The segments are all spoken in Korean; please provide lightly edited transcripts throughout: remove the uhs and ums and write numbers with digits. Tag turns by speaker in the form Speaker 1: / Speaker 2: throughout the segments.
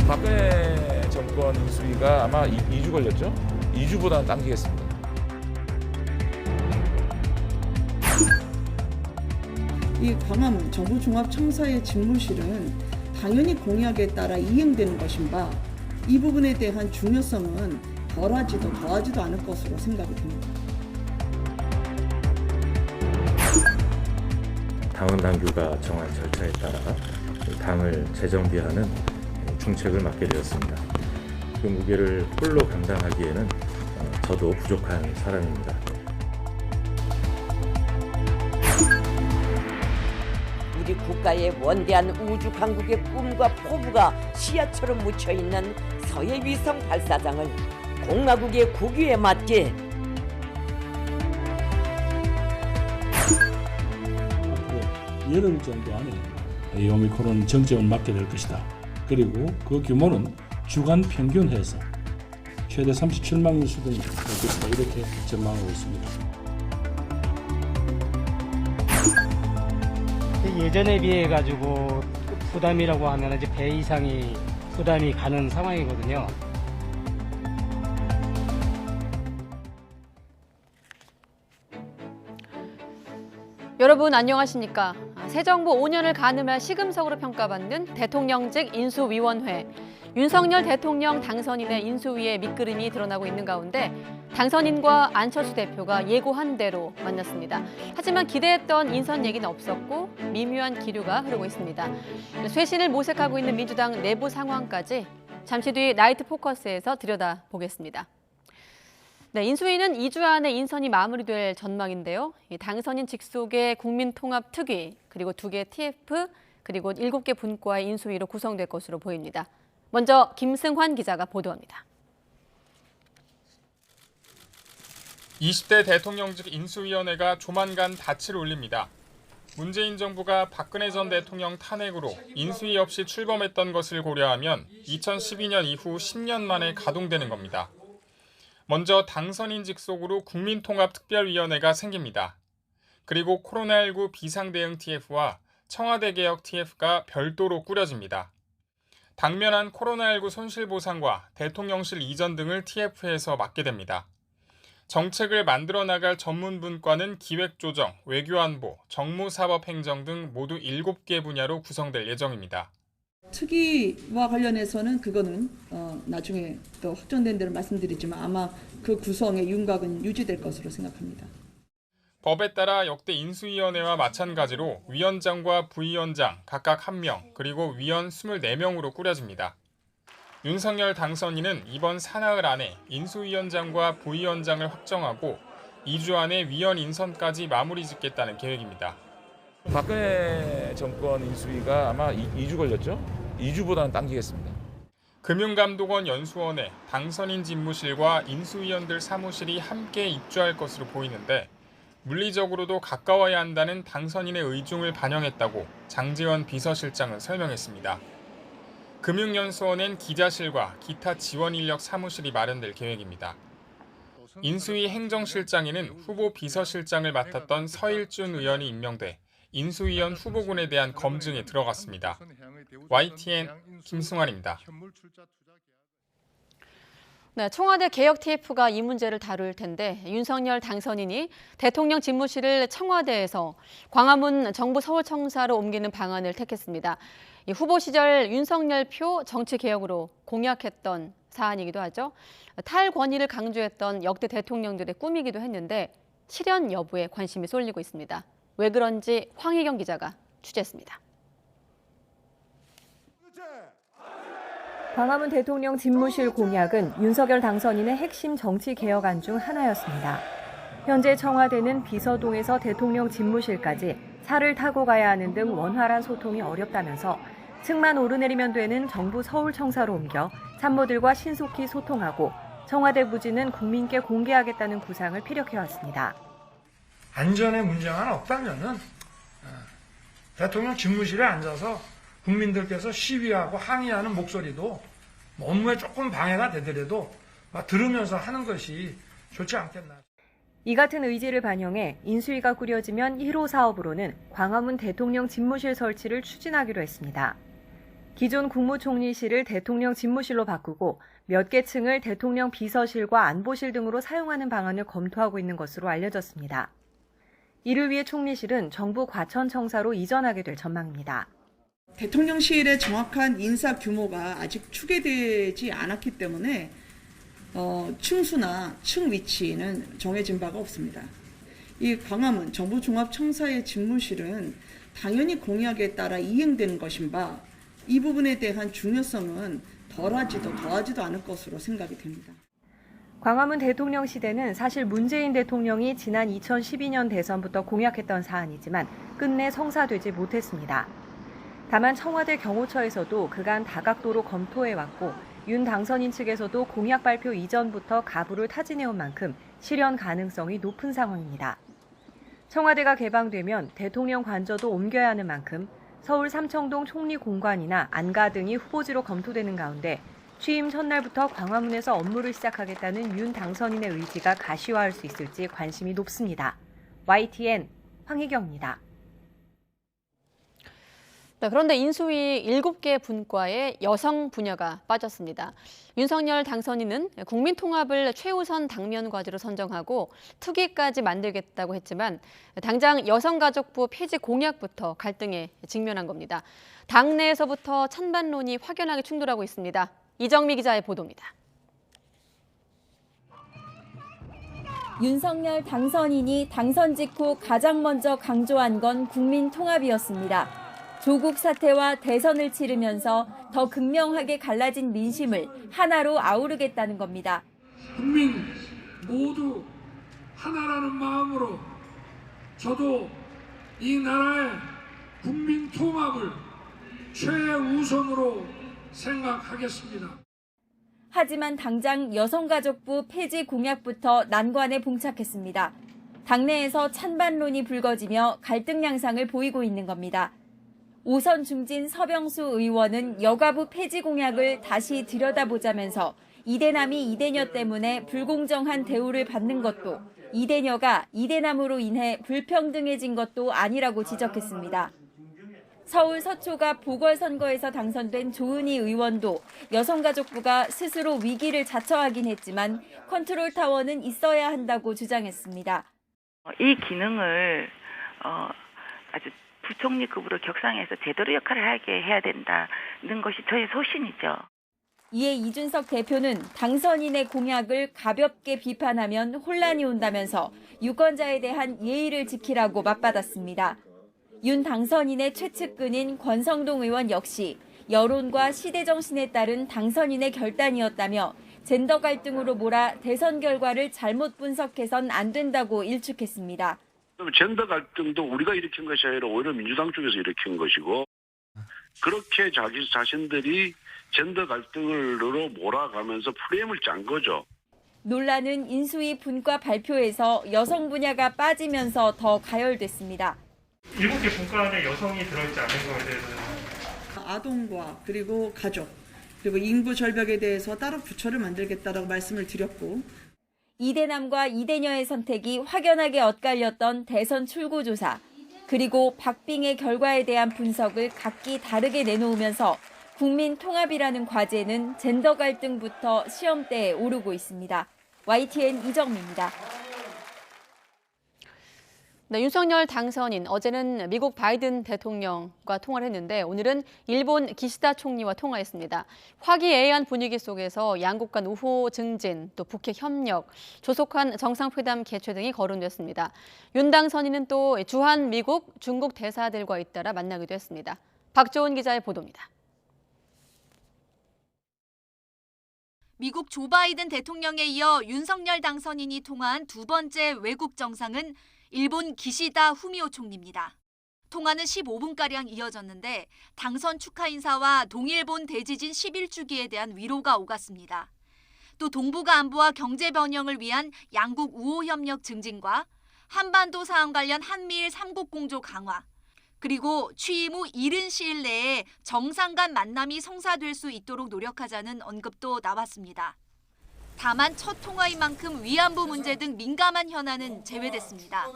Speaker 1: 박근혜 정권 인수위가 아마 2주 걸렸죠? 2주보다는 당기겠습니다.
Speaker 2: 이 광화문 정부종합청사의 집무실은 당연히 공약에 따라 이행되는 것인가, 이 부분에 대한 중요성은 덜하지도 더하지도 않을 것으로 생각이 듭니다.
Speaker 3: 당헌 당규가 정한 절차에 따라 당을 재정비하는 중책을 맡게 되었습니다. 그 무게를 홀로 감당하기에는 저도 부족한 사람입니다.
Speaker 4: 우리 국가의 원대한 우주 강국의 꿈과 포부가 시야처럼 묻혀있는 서해 위성 발사장을 공화국의 국위에 맞게
Speaker 5: 열흘 정도 안에 이 오미크론 정점을 맞게 될 것이다. 그리고 그 규모는 주간 평균해서 최대 37만 명 수준이 될 것이다. 이렇게 전망하고 있습니다.
Speaker 6: 예전에 비해 가지고 부담이라고 하면 이제 배 이상이 부담이 가는 상황이거든요.
Speaker 7: 여러분 안녕하십니까? 새 정부 5년을 가늠할 시금석으로 평가받는 대통령직 인수위원회. 윤석열 대통령 당선인의 인수위의 밑그림이 드러나고 있는 가운데 당선인과 안철수 대표가 예고한 대로 만났습니다. 하지만 기대했던 인선 얘기는 없었고 미묘한 기류가 흐르고 있습니다. 쇄신을 모색하고 있는 민주당 내부 상황까지 잠시 뒤 나이트 포커스에서 들여다보겠습니다. 네, 인수위는 2주 안에 인선이 마무리될 전망인데요. 당선인 직속의 국민통합특위, 그리고 2개 TF, 그리고 7개 분과의 인수위로 구성될 것으로 보입니다. 먼저 김승환 기자가 보도합니다.
Speaker 8: 20대 대통령직 인수위원회가 조만간 닻을 올립니다. 문재인 정부가 박근혜 전 대통령 탄핵으로 인수위 없이 출범했던 것을 고려하면 2012년 이후 10년 만에 가동되는 겁니다. 먼저 당선인 직속으로 국민통합특별위원회가 생깁니다. 그리고 코로나19 비상대응 TF와 청와대 개혁 TF가 별도로 꾸려집니다. 당면한 코로나19 손실보상과 대통령실 이전 등을 TF에서 맡게 됩니다. 정책을 만들어 나갈 전문분과는 기획조정, 외교안보, 정무사법행정 등 모두 7개 분야로 구성될 예정입니다.
Speaker 2: 특위와 관련해서는 그거는 나중에 또 확정된 대로 말씀드리지만 아마 그 구성의 윤곽은 유지될 것으로 생각합니다.
Speaker 8: 법에 따라 역대 인수위원회와 마찬가지로 위원장과 부위원장 각각 1명, 그리고 위원 24명으로 꾸려집니다. 윤석열 당선인은 이번 사나흘 안에 인수위원장과 부위원장을 확정하고 2주 안에 위원 인선까지 마무리 짓겠다는 계획입니다.
Speaker 1: 박근혜 정권 인수위가 아마 2주 걸렸죠? 2주보다는 당기겠습니다.
Speaker 8: 금융감독원 연수원에 당선인 집무실과 인수위원들 사무실이 함께 입주할 것으로 보이는데 물리적으로도 가까워야 한다는 당선인의 의중을 반영했다고 장제원 비서실장은 설명했습니다. 금융연수원엔 기자실과 기타 지원 인력 사무실이 마련될 계획입니다. 인수위 행정실장에는 후보 비서실장을 맡았던 서일준 의원이 임명돼 인수위원 후보군에 대한 검증에 들어갔습니다. YTN 김승환입니다.
Speaker 7: 네, 청와대 개혁 TF가 이 문제를 다룰 텐데 윤석열 당선인이 대통령 집무실을 청와대에서 광화문 정부 서울청사로 옮기는 방안을 택했습니다. 이 후보 시절 윤석열표 정치개혁으로 공약했던 사안이기도 하죠. 탈권위를 강조했던 역대 대통령들의 꿈이기도 했는데 실현 여부에 관심이 쏠리고 있습니다. 왜 그런지 황희경 기자가 취재했습니다.
Speaker 9: 광화문 대통령 집무실 공약은 윤석열 당선인의 핵심 정치 개혁안 중 하나였습니다. 현재 청와대는 비서동에서 대통령 집무실까지 차를 타고 가야 하는 등 원활한 소통이 어렵다면서 층만 오르내리면 되는 정부 서울청사로 옮겨 참모들과 신속히 소통하고 청와대 부지는 국민께 공개하겠다는 구상을 피력해왔습니다.
Speaker 10: 안전에 문제가 없다면은 대통령 집무실에 앉아서 국민들께서 시위하고 항의하는 목소리도 업무에 조금 방해가 되더라도 들으면서 하는 것이 좋지 않겠나.
Speaker 9: 이 같은 의지를 반영해 인수위가 꾸려지면 1호 사업으로는 광화문 대통령 집무실 설치를 추진하기로 했습니다. 기존 국무총리실을 대통령 집무실로 바꾸고 몇 개 층을 대통령 비서실과 안보실 등으로 사용하는 방안을 검토하고 있는 것으로 알려졌습니다. 이를 위해 총리실은 정부 과천청사로 이전하게 될 전망입니다.
Speaker 2: 대통령실의 정확한 인사 규모가 아직 추계되지 않았기 때문에 층수나 층 위치는 정해진 바가 없습니다. 이 광화문 정부종합청사의 집무실은 당연히 공약에 따라 이행되는 것인 바 이 부분에 대한 중요성은 덜하지도 더하지도 않을 것으로 생각이 됩니다.
Speaker 9: 광화문 대통령 시대는 사실 문재인 대통령이 지난 2012년 대선부터 공약했던 사안이지만 끝내 성사되지 못했습니다. 다만 청와대 경호처에서도 그간 다각도로 검토해왔고 윤 당선인 측에서도 공약 발표 이전부터 가부를 타진해온 만큼 실현 가능성이 높은 상황입니다. 청와대가 개방되면 대통령 관저도 옮겨야 하는 만큼 서울 삼청동 총리공관이나 안가 등이 후보지로 검토되는 가운데 취임 첫날부터 광화문에서 업무를 시작하겠다는 윤 당선인의 의지가 가시화할 수 있을지 관심이 높습니다. YTN 황희경입니다.
Speaker 7: 네, 그런데 인수위 7개 분과에 여성 분야가 빠졌습니다. 윤석열 당선인은 국민통합을 최우선 당면 과제로 선정하고 특위까지 만들겠다고 했지만 당장 여성가족부 폐지 공약부터 갈등에 직면한 겁니다. 당내에서부터 찬반론이 확연하게 충돌하고 있습니다. 이정미 기자의 보도입니다.
Speaker 11: 윤석열 당선인이 당선 직후 가장 먼저 강조한 건 국민통합이었습니다. 조국 사태와 대선을 치르면서 더 극명하게 갈라진 민심을 하나로 아우르겠다는 겁니다.
Speaker 10: 국민 모두 하나라는 마음으로 저도 이 나라의 국민 통합을 최우선으로 생각하겠습니다.
Speaker 11: 하지만 당장 여성가족부 폐지 공약부터 난관에 봉착했습니다. 당내에서 찬반론이 불거지며 갈등 양상을 보이고 있는 겁니다. 오선 중진 서병수 의원은 여가부 폐지 공약을 다시 들여다보자면서 이대남이 이대녀 때문에 불공정한 대우를 받는 것도 이대녀가 이대남으로 인해 불평등해진 것도 아니라고 지적했습니다. 서울 서초가 보궐선거에서 당선된 조은희 의원도 여성가족부가 스스로 위기를 자처하긴 했지만 컨트롤타워는 있어야 한다고 주장했습니다.
Speaker 12: 이 기능을 아주 부총리급으로 격상해서 제대로 역할을 하게 해야 된다는 것이 저의 소신이죠.
Speaker 11: 이에 이준석 대표는 당선인의 공약을 가볍게 비판하면 혼란이 온다면서 유권자에 대한 예의를 지키라고 맞받았습니다. 윤 당선인의 최측근인 권성동 의원 역시 여론과 시대 정신에 따른 당선인의 결단이었다며 젠더 갈등으로 몰아 대선 결과를 잘못 분석해선 안 된다고 일축했습니다.
Speaker 13: 젠더 갈등도 우리가 일으킨 것이 아니라 오히려 민주당 쪽에서 일으킨 것이고 그렇게 자기 자신들이 젠더 갈등으로 몰아가면서 프레임을 짠 거죠.
Speaker 11: 논란은 인수위 분과 발표에서 여성 분야가 빠지면서 더 가열됐습니다.
Speaker 14: 7개 분과 안에 여성이 들어있지 않은 거에 대해서는
Speaker 2: 아동과 그리고 가족 그리고 인구 절벽에 대해서 따로 부처를 만들겠다라고 말씀을 드렸고
Speaker 11: 이대남과 이대녀의 선택이 확연하게 엇갈렸던 대선 출구조사 그리고 박빙의 결과에 대한 분석을 각기 다르게 내놓으면서 국민 통합이라는 과제는 젠더 갈등부터 시험대에 오르고 있습니다. YTN 이정미입니다.
Speaker 7: 네, 윤석열 당선인 어제는 미국 바이든 대통령과 통화를 했는데 오늘은 일본 기시다 총리와 통화했습니다. 화기애애한 분위기 속에서 양국 간 우호 증진, 또 북핵 협력, 조속한 정상회담 개최 등이 거론됐습니다. 윤 당선인은 또 주한 미국, 중국 대사들과 잇따라 만나기도 했습니다. 박조은 기자의 보도입니다.
Speaker 15: 미국 조 바이든 대통령에 이어 윤석열 당선인이 통화한 두 번째 외국 정상은 일본 기시다 후미오 총리입니다. 통화는 15분가량 이어졌는데 당선 축하 인사와 동일본 대지진 11주기에 대한 위로가 오갔습니다. 또 동북아 안보와 경제 번영을 위한 양국 우호 협력 증진과 한반도 사안 관련 한미일 3국 공조 강화, 그리고 취임 후 이른 시일 내에 정상 간 만남이 성사될 수 있도록 노력하자는 언급도 나왔습니다. 다만 첫 통화인 만큼 위안부 문제 등 민감한 현안은 제외됐습니다.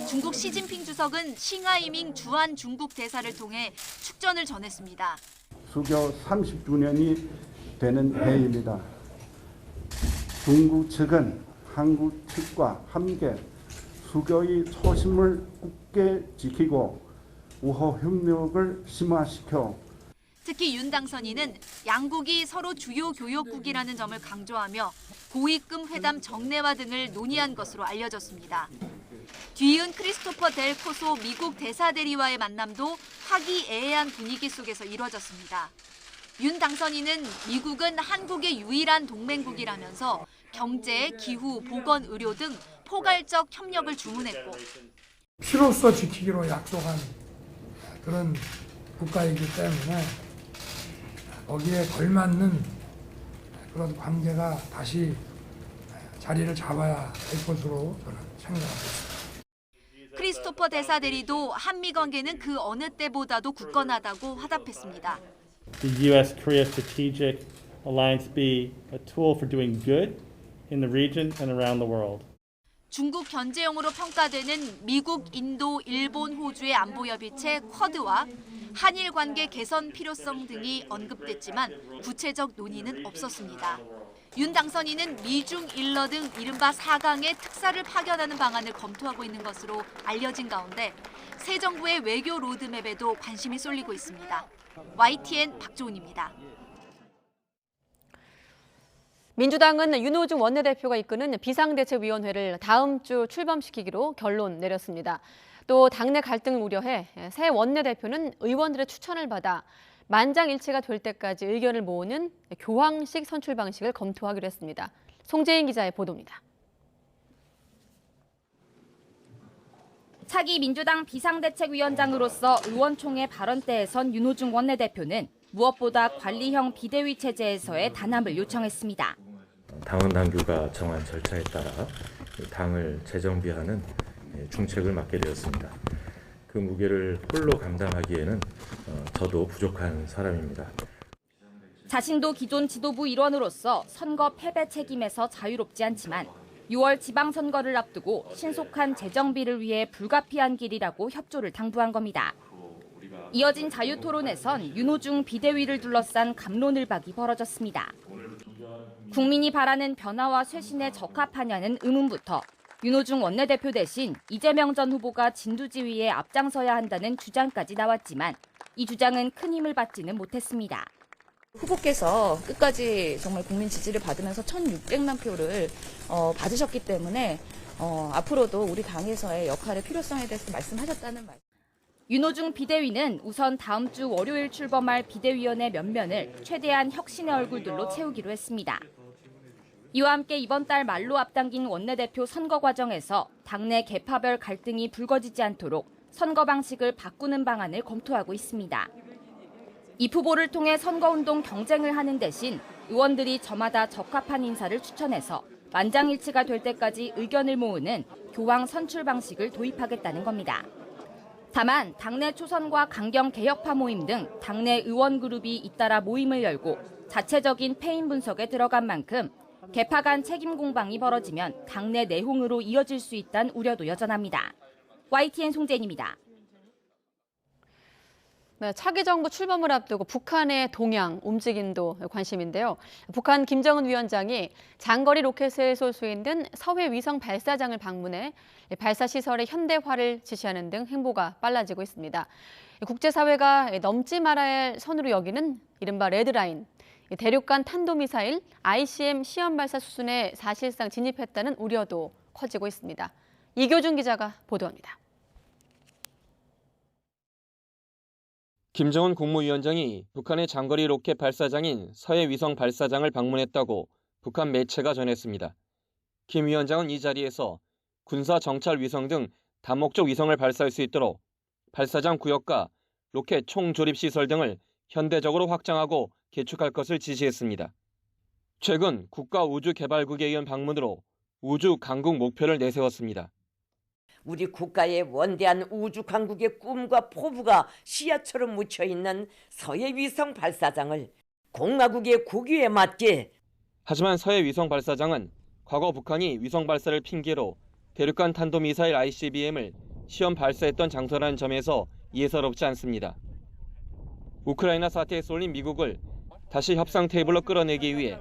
Speaker 15: 중국 시진핑 주석은 싱하이밍 주한 중국 대사를 통해 축전을 전했습니다.
Speaker 16: 수교 30주년이 되는 해입니다. 중국 측은 한국 측과 함께 수교의 초심을 굳게 지키고 우호 협력을 심화시켜
Speaker 15: 특히 윤 당선인은 양국이 서로 주요 교역국이라는 점을 강조하며 고위급 회담 정례화 등을 논의한 것으로 알려졌습니다. 뒤이은 크리스토퍼 델 코소 미국 대사대리와의 만남도 화기애애한 분위기 속에서 이뤄졌습니다. 윤 당선인은 미국은 한국의 유일한 동맹국이라면서 경제, 기후, 보건, 의료 등 포괄적 협력을 주문했고
Speaker 10: 피로써 지키기로 약속한 그런 국가이기 때문에 거기에 걸맞는 그런 관계가 다시 자리를 잡아야 될 것으로 저는 생각하고 있습니다.
Speaker 15: 크리스토퍼 대사대리도 한미 관계는 그 어느 때보다도 굳건하다고 화답했습니다.
Speaker 17: The U.S.-Korea strategic alliance be a tool for doing good in the region and around the world.
Speaker 15: 중국 견제용으로 평가되는 미국, 인도, 일본, 호주의 안보협의체 쿼드와 한일 관계 개선 필요성 등이 언급됐지만 구체적 논의는 없었습니다. 윤 당선인은 미중 일러 등 이른바 4강의 특사를 파견하는 방안을 검토하고 있는 것으로 알려진 가운데 새 정부의 외교 로드맵에도 관심이 쏠리고 있습니다. YTN 박조은입니다.
Speaker 7: 민주당은 윤호중 원내대표가 이끄는 비상대책위원회를 다음 주 출범시키기로 결론 내렸습니다. 또 당내 갈등을 우려해 새 원내대표는 의원들의 추천을 받아 만장일치가 될 때까지 의견을 모으는 교황식 선출 방식을 검토하기로 했습니다. 송재인 기자의 보도입니다.
Speaker 18: 차기 민주당 비상대책위원장으로서 의원총회 발언대에 선 윤호중 원내대표는 무엇보다 관리형 비대위 체제에서의 단합을 요청했습니다.
Speaker 3: 당원 당규가 정한 절차에 따라 당을 재정비하는 중책을 맡게 되었습니다. 그 무게를 홀로 감당하기에는 저도 부족한 사람입니다.
Speaker 18: 자신도 기존 지도부 일원으로서 선거 패배 책임에서 자유롭지 않지만 6월 지방선거를 앞두고 신속한 재정비를 위해 불가피한 길이라고 협조를 당부한 겁니다. 이어진 자유토론에선 윤호중 비대위를 둘러싼 갑론을박이 벌어졌습니다. 국민이 바라는 변화와 쇄신에 적합하냐는 의문부터 윤호중 원내대표 대신 이재명 전 후보가 진두지휘에 앞장서야 한다는 주장까지 나왔지만 이 주장은 큰 힘을 받지는 못했습니다.
Speaker 19: 후보께서 끝까지 정말 국민 지지를 받으면서 1,600만 표를 받으셨기 때문에 앞으로도 우리 당에서의 역할의 필요성에 대해서 말씀하셨다는 말.
Speaker 18: 윤호중 비대위는 우선 다음 주 월요일 출범할 비대위원회 면면을 최대한 혁신의 얼굴들로 채우기로 했습니다. 이와 함께 이번 달 말로 앞당긴 원내대표 선거 과정에서 당내 계파별 갈등이 불거지지 않도록 선거 방식을 바꾸는 방안을 검토하고 있습니다. 이 후보를 통해 선거운동 경쟁을 하는 대신 의원들이 저마다 적합한 인사를 추천해서 만장일치가 될 때까지 의견을 모으는 교황 선출 방식을 도입하겠다는 겁니다. 다만 당내 초선과 강경 개혁파 모임 등 당내 의원 그룹이 잇따라 모임을 열고 자체적인 패인 분석에 들어간 만큼 계파 간 책임 공방이 벌어지면 당내 내홍으로 이어질 수 있다는 우려도 여전합니다. YTN 송재인입니다.
Speaker 7: 네, 차기 정부 출범을 앞두고 북한의 동향, 움직임도 관심인데요. 북한 김정은 위원장이 장거리 로켓을 쏠 수 있는 서해 위성 발사장을 방문해 발사 시설의 현대화를 지시하는 등 행보가 빨라지고 있습니다. 국제사회가 넘지 말아야 할 선으로 여기는 이른바 레드라인, 대륙간 탄도미사일 ICM 시험 발사 수순에 사실상 진입했다는 우려도 커지고 있습니다. 이교준 기자가 보도합니다.
Speaker 20: 김정은 국무위원장이 북한의 장거리 로켓 발사장인 서해 위성 발사장을 방문했다고 북한 매체가 전했습니다. 김 위원장은 이 자리에서 군사 정찰 위성 등 다목적 위성을 발사할 수 있도록 발사장 구역과 로켓 총 조립 시설 등을 현대적으로 확장하고 개축할 것을 지시했습니다. 최근 국가우주개발국에 의한 방문으로 우주 강국 목표를 내세웠습니다.
Speaker 4: 우리 국가의 원대한 우주 강국의 꿈과 포부가 씨앗처럼 묻혀있는 서해 위성 발사장을 공화국의 국위에 맞게.
Speaker 20: 하지만 서해 위성 발사장은 과거 북한이 위성 발사를 핑계로 대륙간 탄도미사일 ICBM을 시험 발사했던 장소라는 점에서 예사롭지 않습니다. 우크라이나 사태에 쏠린 미국을 다시 협상 테이블로 끌어내기 위해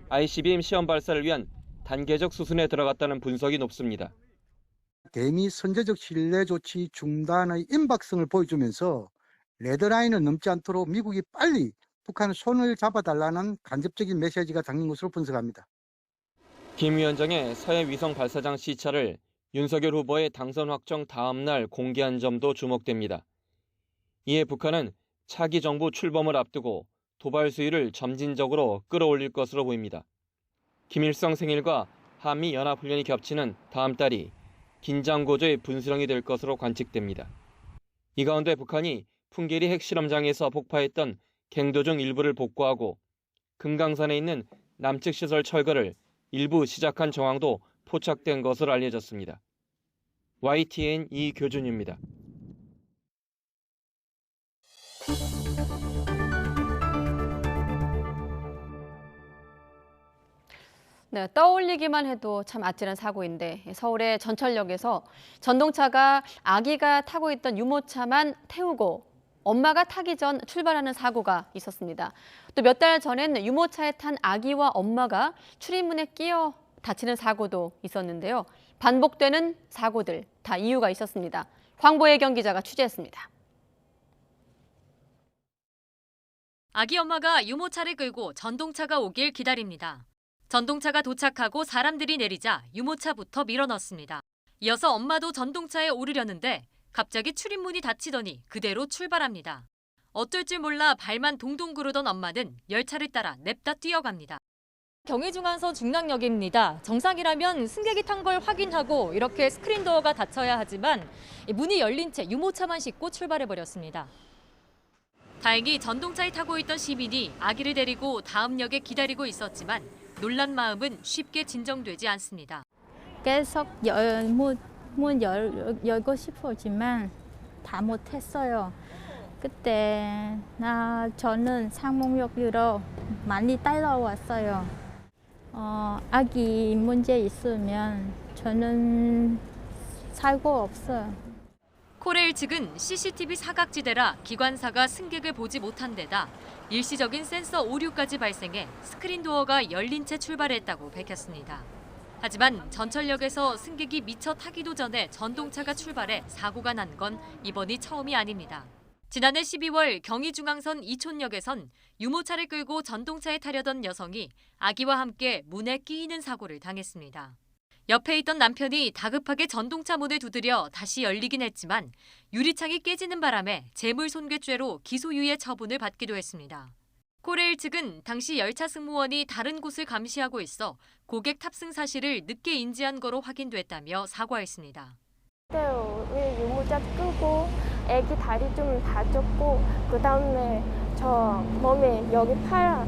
Speaker 20: ICBM 시험 발사를 위한 단계적 수순에 들어갔다는 분석이 높습니다.
Speaker 21: 대미 선제적 신뢰 조치 중단의 임박성을 보여주면서 레드라인을 넘지 않도록 미국이 빨리 북한의 손을 잡아달라는 간접적인 메시지가 담긴 것으로 분석합니다.
Speaker 20: 김 위원장의 서해 위성 발사장 시차를 윤석열 후보의 당선 확정 다음 날 공개한 점도 주목됩니다. 이에 북한은 차기 정부 출범을 앞두고 도발 수위를 점진적으로 끌어올릴 것으로 보입니다. 김일성 생일과 한미 연합훈련이 겹치는 다음 달이 긴장 고조의 분수령이 될 것으로 관측됩니다. 이 가운데 북한이 풍계리 핵실험장에서 폭파했던 갱도중 일부를 복구하고 금강산에 있는 남측 시설 철거를 일부 시작한 정황도 포착된 것으로 알려졌습니다. YTN 이교준입니다.
Speaker 7: 네, 떠올리기만 해도 참 아찔한 사고인데 서울의 전철역에서 전동차가 아기가 타고 있던 유모차만 태우고 엄마가 타기 전 출발하는 사고가 있었습니다. 또 몇 달 전엔 유모차에 탄 아기와 엄마가 출입문에 끼어 다치는 사고도 있었는데요. 반복되는 사고들 다 이유가 있었습니다. 황보혜경 기자가 취재했습니다.
Speaker 22: 아기 엄마가 유모차를 끌고 전동차가 오길 기다립니다. 전동차가 도착하고 사람들이 내리자 유모차부터 밀어넣습니다. 이어서 엄마도 전동차에 오르려는데 갑자기 출입문이 닫히더니 그대로 출발합니다. 어쩔 줄 몰라 발만 동동 구르던 엄마는 열차를 따라 냅다 뛰어갑니다.
Speaker 23: 경의중앙선 중랑역입니다. 정상이라면 승객이 탄 걸 확인하고 이렇게 스크린 도어가 닫혀야 하지만 문이 열린 채 유모차만 싣고 출발해버렸습니다.
Speaker 22: 다행히 전동차에 타고 있던 시민이 아기를 데리고 다음 역에 기다리고 있었지만 놀란 마음은 쉽게 진정되지 않습니다.
Speaker 24: 계속 문 열고 싶었지만 다 못했어요. 그때 저는 상목역으로 많이 따라왔어요. 아기 문제 있으면 저는 살고 없어요.
Speaker 22: 코레일 측은 CCTV 사각지대라 기관사가 승객을 보지 못한 데다 일시적인 센서 오류까지 발생해 스크린 도어가 열린 채 출발했다고 밝혔습니다. 하지만 전철역에서 승객이 미처 타기도 전에 전동차가 출발해 사고가 난 건 이번이 처음이 아닙니다. 지난해 12월 경의중앙선 이촌역에선 유모차를 끌고 전동차에 타려던 여성이 아기와 함께 문에 끼이는 사고를 당했습니다. 옆에 있던 남편이 다급하게 전동차 문을 두드려 다시 열리긴 했지만 유리창이 깨지는 바람에 재물손괴죄로 기소유예 처분을 받기도 했습니다. 코레일 측은 당시 열차 승무원이 다른 곳을 감시하고 있어 고객 탑승 사실을 늦게 인지한 거로 확인됐다며 사과했습니다.
Speaker 24: 그때 유모차 끄고 애기 다리 좀 다쳤고 그다음에 저 몸에 여기 팔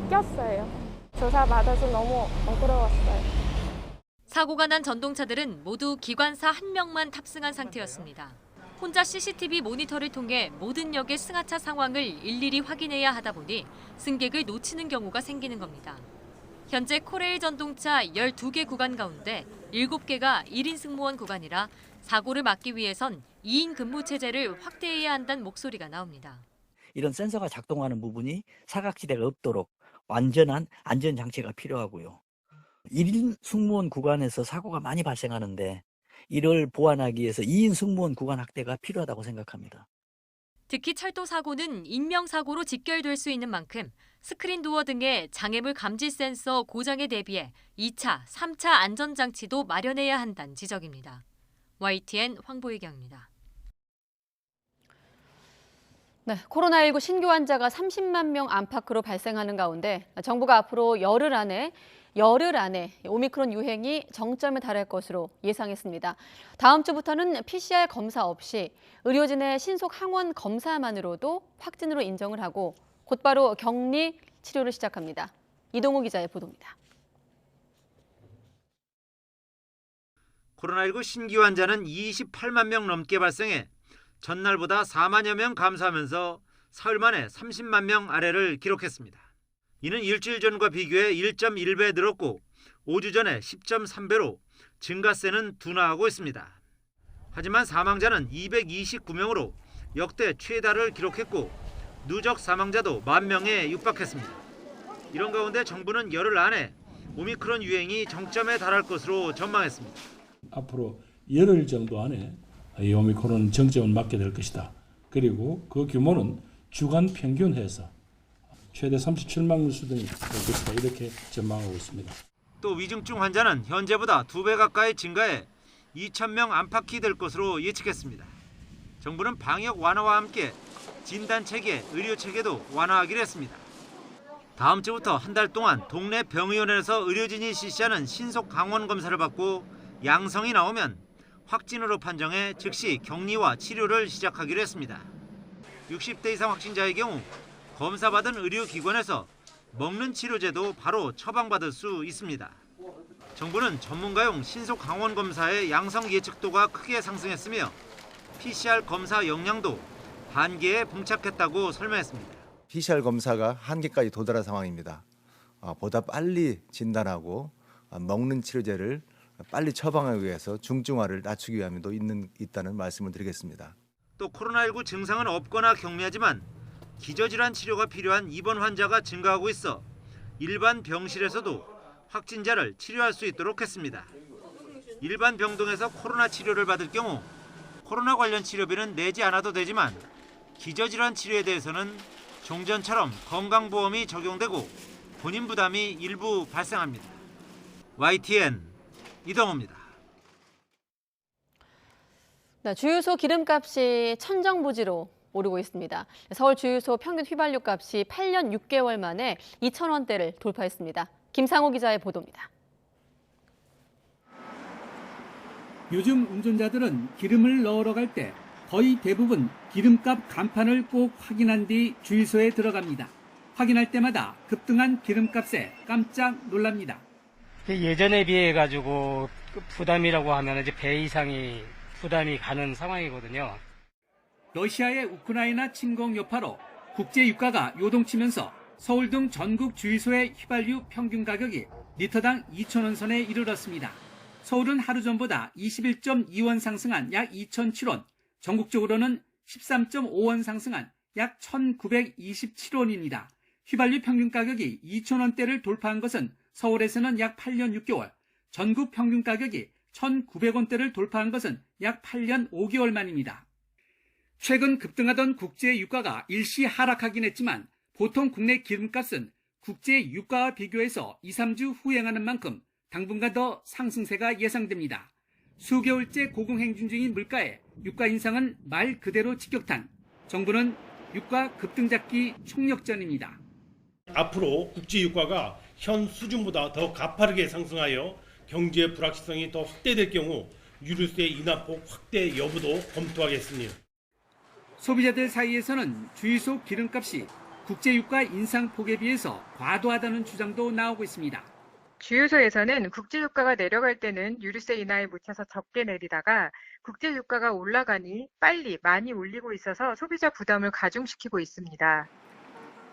Speaker 24: 꼈어요. 조사 받아서 너무 억울했어요.
Speaker 22: 사고가 난 전동차들은 모두 기관사 1명만 탑승한 상태였습니다. 혼자 CCTV 모니터를 통해 모든 역의 승하차 상황을 일일이 확인해야 하다 보니 승객을 놓치는 경우가 생기는 겁니다. 현재 코레일 전동차 12개 구간 가운데 7개가 1인 승무원 구간이라 사고를 막기 위해선 2인 근무 체제를 확대해야 한다는 목소리가 나옵니다.
Speaker 25: 이런 센서가 작동하는 부분이 사각지대가 없도록 완전한 안전장치가 필요하고요. 1인 승무원 구간에서 사고가 많이 발생하는데 이를 보완하기 위해서 2인 승무원 구간 확대가 필요하다고 생각합니다.
Speaker 22: 특히 철도 사고는 인명사고로 직결될 수 있는 만큼 스크린 도어 등의 장애물 감지 센서 고장에 대비해 2차, 3차 안전장치도 마련해야 한다는 지적입니다. YTN 황보혜경입니다.
Speaker 7: 네, 코로나19 신규 환자가 30만 명 안팎으로 발생하는 가운데 정부가 앞으로 열흘 안에 오미크론 유행이 정점에 달할 것으로 예상했습니다. 다음 주부터는 PCR 검사 없이 의료진의 신속 항원 검사만으로도 확진으로 인정을 하고 곧바로 격리 치료를 시작합니다. 이동우 기자의 보도입니다.
Speaker 26: 코로나19 신규 환자는 28만 명 넘게 발생해 전날보다 4만여 명 감소하면서 사흘 만에 30만 명 아래를 기록했습니다. 이는 일주일 전과 비교해 1.1배 늘었고 5주 전에 10.3배로 증가세는 둔화하고 있습니다. 하지만 사망자는 229명으로 역대 최다를 기록했고 누적 사망자도 10,000명에 육박했습니다. 이런 가운데 정부는 열흘 안에 오미크론 유행이 정점에 달할 것으로 전망했습니다.
Speaker 1: 앞으로 열흘 정도 안에 이 오미크론 정점을 맞게 될 것이다. 그리고 그 규모는 주간 평균해서 최대 37만 명 수준이 될 것이다. 이렇게 전망하고 있습니다.
Speaker 26: 또 위중증 환자는 현재보다 2배 가까이 증가해 2,000명 안팎이 될 것으로 예측했습니다. 정부는 방역 완화와 함께 진단 체계, 의료 체계도 완화하기로 했습니다. 다음 주부터 한 달 동안 동네 병의원에서 의료진이 실시하는 신속 강원 검사를 받고 양성이 나오면 확진으로 판정해 즉시 격리와 치료를 시작하기로 했습니다. 60대 이상 확진자의 경우 검사받은 의료기관에서 먹는 치료제도 바로 처방받을 수 있습니다. 정부는 전문가용 신속 강원 검사의 양성 예측도가 크게 상승했으며 PCR 검사 역량도 한계에 봉착했다고 설명했습니다.
Speaker 5: PCR 검사가 한계까지 도달한 상황입니다. 보다 빨리 진단하고 먹는 치료제를 빨리 처방하기 위해서 중증화를 낮추기 위함도 있다는 말씀을 드리겠습니다.
Speaker 26: 또 코로나19 증상은 없거나 경미하지만 기저질환 치료가 필요한 입원 환자가 증가하고 있어 일반 병실에서도 확진자를 치료할 수 있도록 했습니다. 일반 병동에서 코로나 치료를 받을 경우 코로나 관련 치료비는 내지 않아도 되지만 기저질환 치료에 대해서는 종전처럼 건강보험이 적용되고 본인 부담이 일부 발생합니다. YTN 이동호입니다.
Speaker 7: 네, 주유소 기름값이 천정부지로 오르고 있습니다. 서울 주유소 평균 휘발유 값이 8년 6개월 만에 2,000원대를 돌파했습니다. 김상호 기자의 보도입니다.
Speaker 6: 요즘 운전자들은 기름을 넣으러 갈 때 거의 대부분 기름값 간판을 꼭 확인한 뒤 주유소에 들어갑니다. 확인할 때마다 급등한 기름값에 깜짝 놀랍니다.
Speaker 8: 예전에 비해 가지고 부담이라고 하면 이제 배 이상이 부담이 가는 상황이거든요.
Speaker 6: 러시아의 우크라이나 침공 여파로 국제 유가가 요동치면서 서울 등 전국 주유소의 휘발유 평균 가격이 리터당 2,000원 선에 이르렀습니다. 서울은 하루 전보다 21.2원 상승한 약 2,007원, 전국적으로는 13.5원 상승한 약 1,927원입니다. 휘발유 평균 가격이 2,000원대를 돌파한 것은 서울에서는 약 8년 6개월, 전국 평균 가격이 1,900원대를 돌파한 것은 약 8년 5개월 만입니다. 최근 급등하던 국제 유가가 일시 하락하긴 했지만 보통 국내 기름값은 국제 유가와 비교해서 2, 3주 후행하는 만큼 당분간 더 상승세가 예상됩니다. 수개월째 고공행진 중인 물가에 유가 인상은 말 그대로 직격탄. 정부는 유가 급등 잡기 총력전입니다.
Speaker 9: 앞으로 국제 유가가 현 수준보다 더 가파르게 상승하여 경제 불확실성이 더 확대될 경우 유류세 인하폭 확대 여부도 검토하겠습니다.
Speaker 6: 소비자들 사이에서는 주유소 기름값이 국제유가 인상폭에 비해서 과도하다는 주장도 나오고 있습니다.
Speaker 12: 주유소에서는 국제유가가 내려갈 때는 유류세 인하에 묻혀서 적게 내리다가 국제유가가 올라가니 빨리 많이 올리고 있어서 소비자 부담을 가중시키고 있습니다.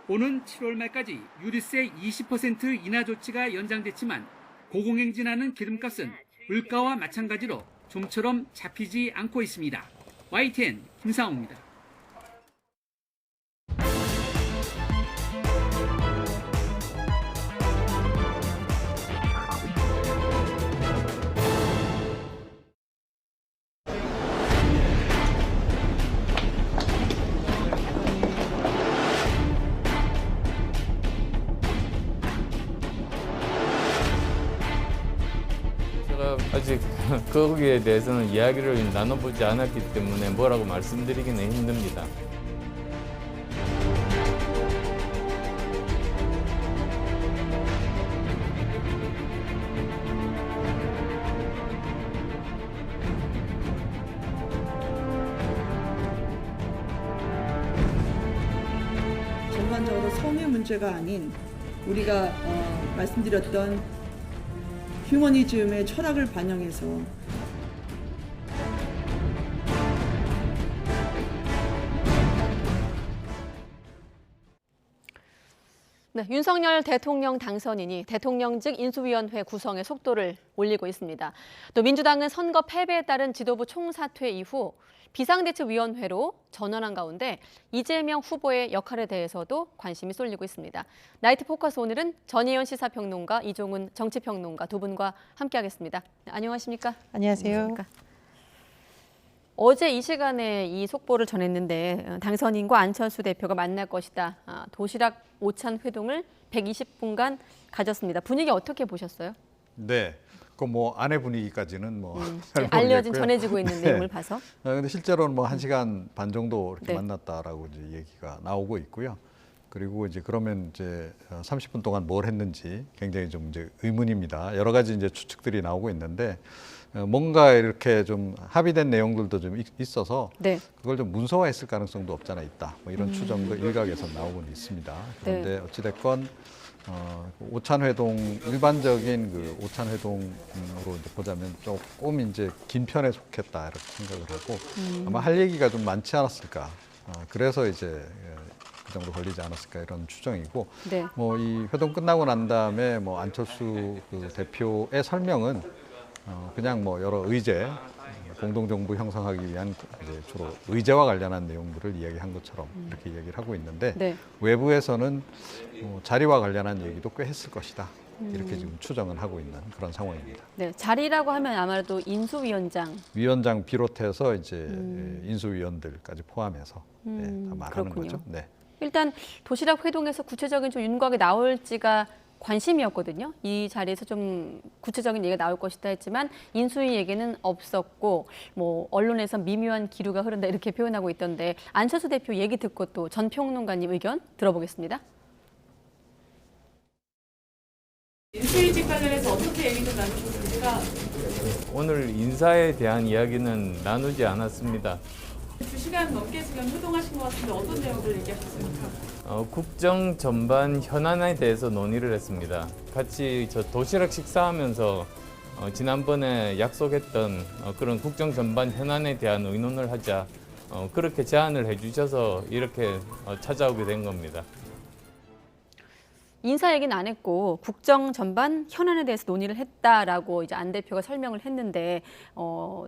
Speaker 6: 오는 7월 말까지 유류세 20% 인하 조치가 연장됐지만 고공행진하는 기름값은 물가와 마찬가지로 좀처럼 잡히지 않고 있습니다. YTN 김상호입니다.
Speaker 27: 제가 아직 거기에 대해서는 이야기를 나눠보지 않았기 때문에 뭐라고 말씀드리기는 힘듭니다.
Speaker 2: 전반적으로 성의 문제가 아닌 우리가 말씀드렸던 휴머니즘의 철학을 반영해서
Speaker 7: 네, 윤석열 대통령 당선인이 대통령직 인수위원회 구성의 속도를 올리고 있습니다. 또 민주당은 선거 패배에 따른 지도부 총사퇴 이후 비상대책위원회로 전환한 가운데 이재명 후보의 역할에 대해서도 관심이 쏠리고 있습니다. 나이트 포커스 오늘은 전혜연 시사평론가, 이종훈 정치평론가 두 분과 함께하겠습니다. 네, 안녕하십니까?
Speaker 10: 안녕하세요.
Speaker 7: 안녕하십니까? 어제 이 시간에 이 속보를 전했는데 당선인과 안철수 대표가 만날 것이다. 도시락 오찬 회동을 120분간 가졌습니다. 분위기 어떻게 보셨어요?
Speaker 11: 네, 그 뭐 아내 분위기까지는 뭐 잘
Speaker 7: 알려진
Speaker 11: 모르겠고요.
Speaker 7: 전해지고 있는
Speaker 11: 네.
Speaker 7: 내용을 봐서.
Speaker 11: 근데 실제로는 뭐 1시간 반 정도 이렇게
Speaker 7: 네.
Speaker 11: 만났다라고 이제 얘기가 나오고 있고요. 그리고 이제 그러면 이제 30분 동안 뭘 했는지 굉장히 좀 이제 의문입니다. 여러 가지 이제 추측들이 나오고 있는데 뭔가 이렇게 좀 합의된 내용들도 좀 있어서
Speaker 7: 네.
Speaker 11: 그걸 좀 문서화했을 가능성도 없잖아 있다. 뭐 이런 추정도 일각에서 나오고 있습니다. 그런데 어찌됐건 오찬회동 일반적인 그 오찬회동으로 이제 보자면 조금 이제 긴 편에 속했다 이렇게 생각을 하고 아마 할 얘기가 좀 많지 않았을까. 그래서 이제 그 정도 걸리지 않았을까 이런 추정이고
Speaker 7: 네.
Speaker 11: 뭐 이 회동 끝나고 난 다음에 뭐 안철수 그 대표의 설명은 그냥 뭐 여러 의제 공동정부 형성하기 위한 이제 주로 의제와 관련한 내용들을 이야기한 것처럼 이렇게 얘기를 하고 있는데
Speaker 7: 네.
Speaker 11: 외부에서는 자리와 관련한 얘기도 꽤 했을 것이다. 이렇게 지금 추정을 하고 있는 그런 상황입니다.
Speaker 7: 네, 자리라고 하면 아무래도 인수위원장.
Speaker 11: 위원장 비롯해서 이제 인수위원들까지 포함해서 다 말하는
Speaker 7: 그렇군요.
Speaker 11: 거죠. 네.
Speaker 7: 일단 도시락 회동에서 구체적인 좀 윤곽이 나올지가 관심이었거든요. 이 자리에서 좀 구체적인 얘기가 나올 것이다 했지만 인수위 얘기는 없었고 뭐 언론에서 미묘한 기류가 흐른다 이렇게 표현하고 있던데 안철수 대표 얘기 듣고 또 전 평론가님 의견 들어보겠습니다.
Speaker 13: 인수위직 관련해서 어떻게 얘기를 나누셨습니까?
Speaker 27: 오늘 인사에 대한 이야기는 나누지 않았습니다.
Speaker 13: 2시간 넘게 지금 회동하신 것 같은데 어떤 내용을 얘기하셨습니까?
Speaker 27: 국정 전반 현안에 대해서 논의를 했습니다. 같이 저 도시락 식사하면서 지난번에 약속했던 그런 국정 전반 현안에 대한 의논을 하자 그렇게 제안을 해주셔서 이렇게 찾아오게 된 겁니다.
Speaker 7: 인사 얘기는 안 했고 국정 전반 현안에 대해서 논의를 했다라고 이제 안 대표가 설명을 했는데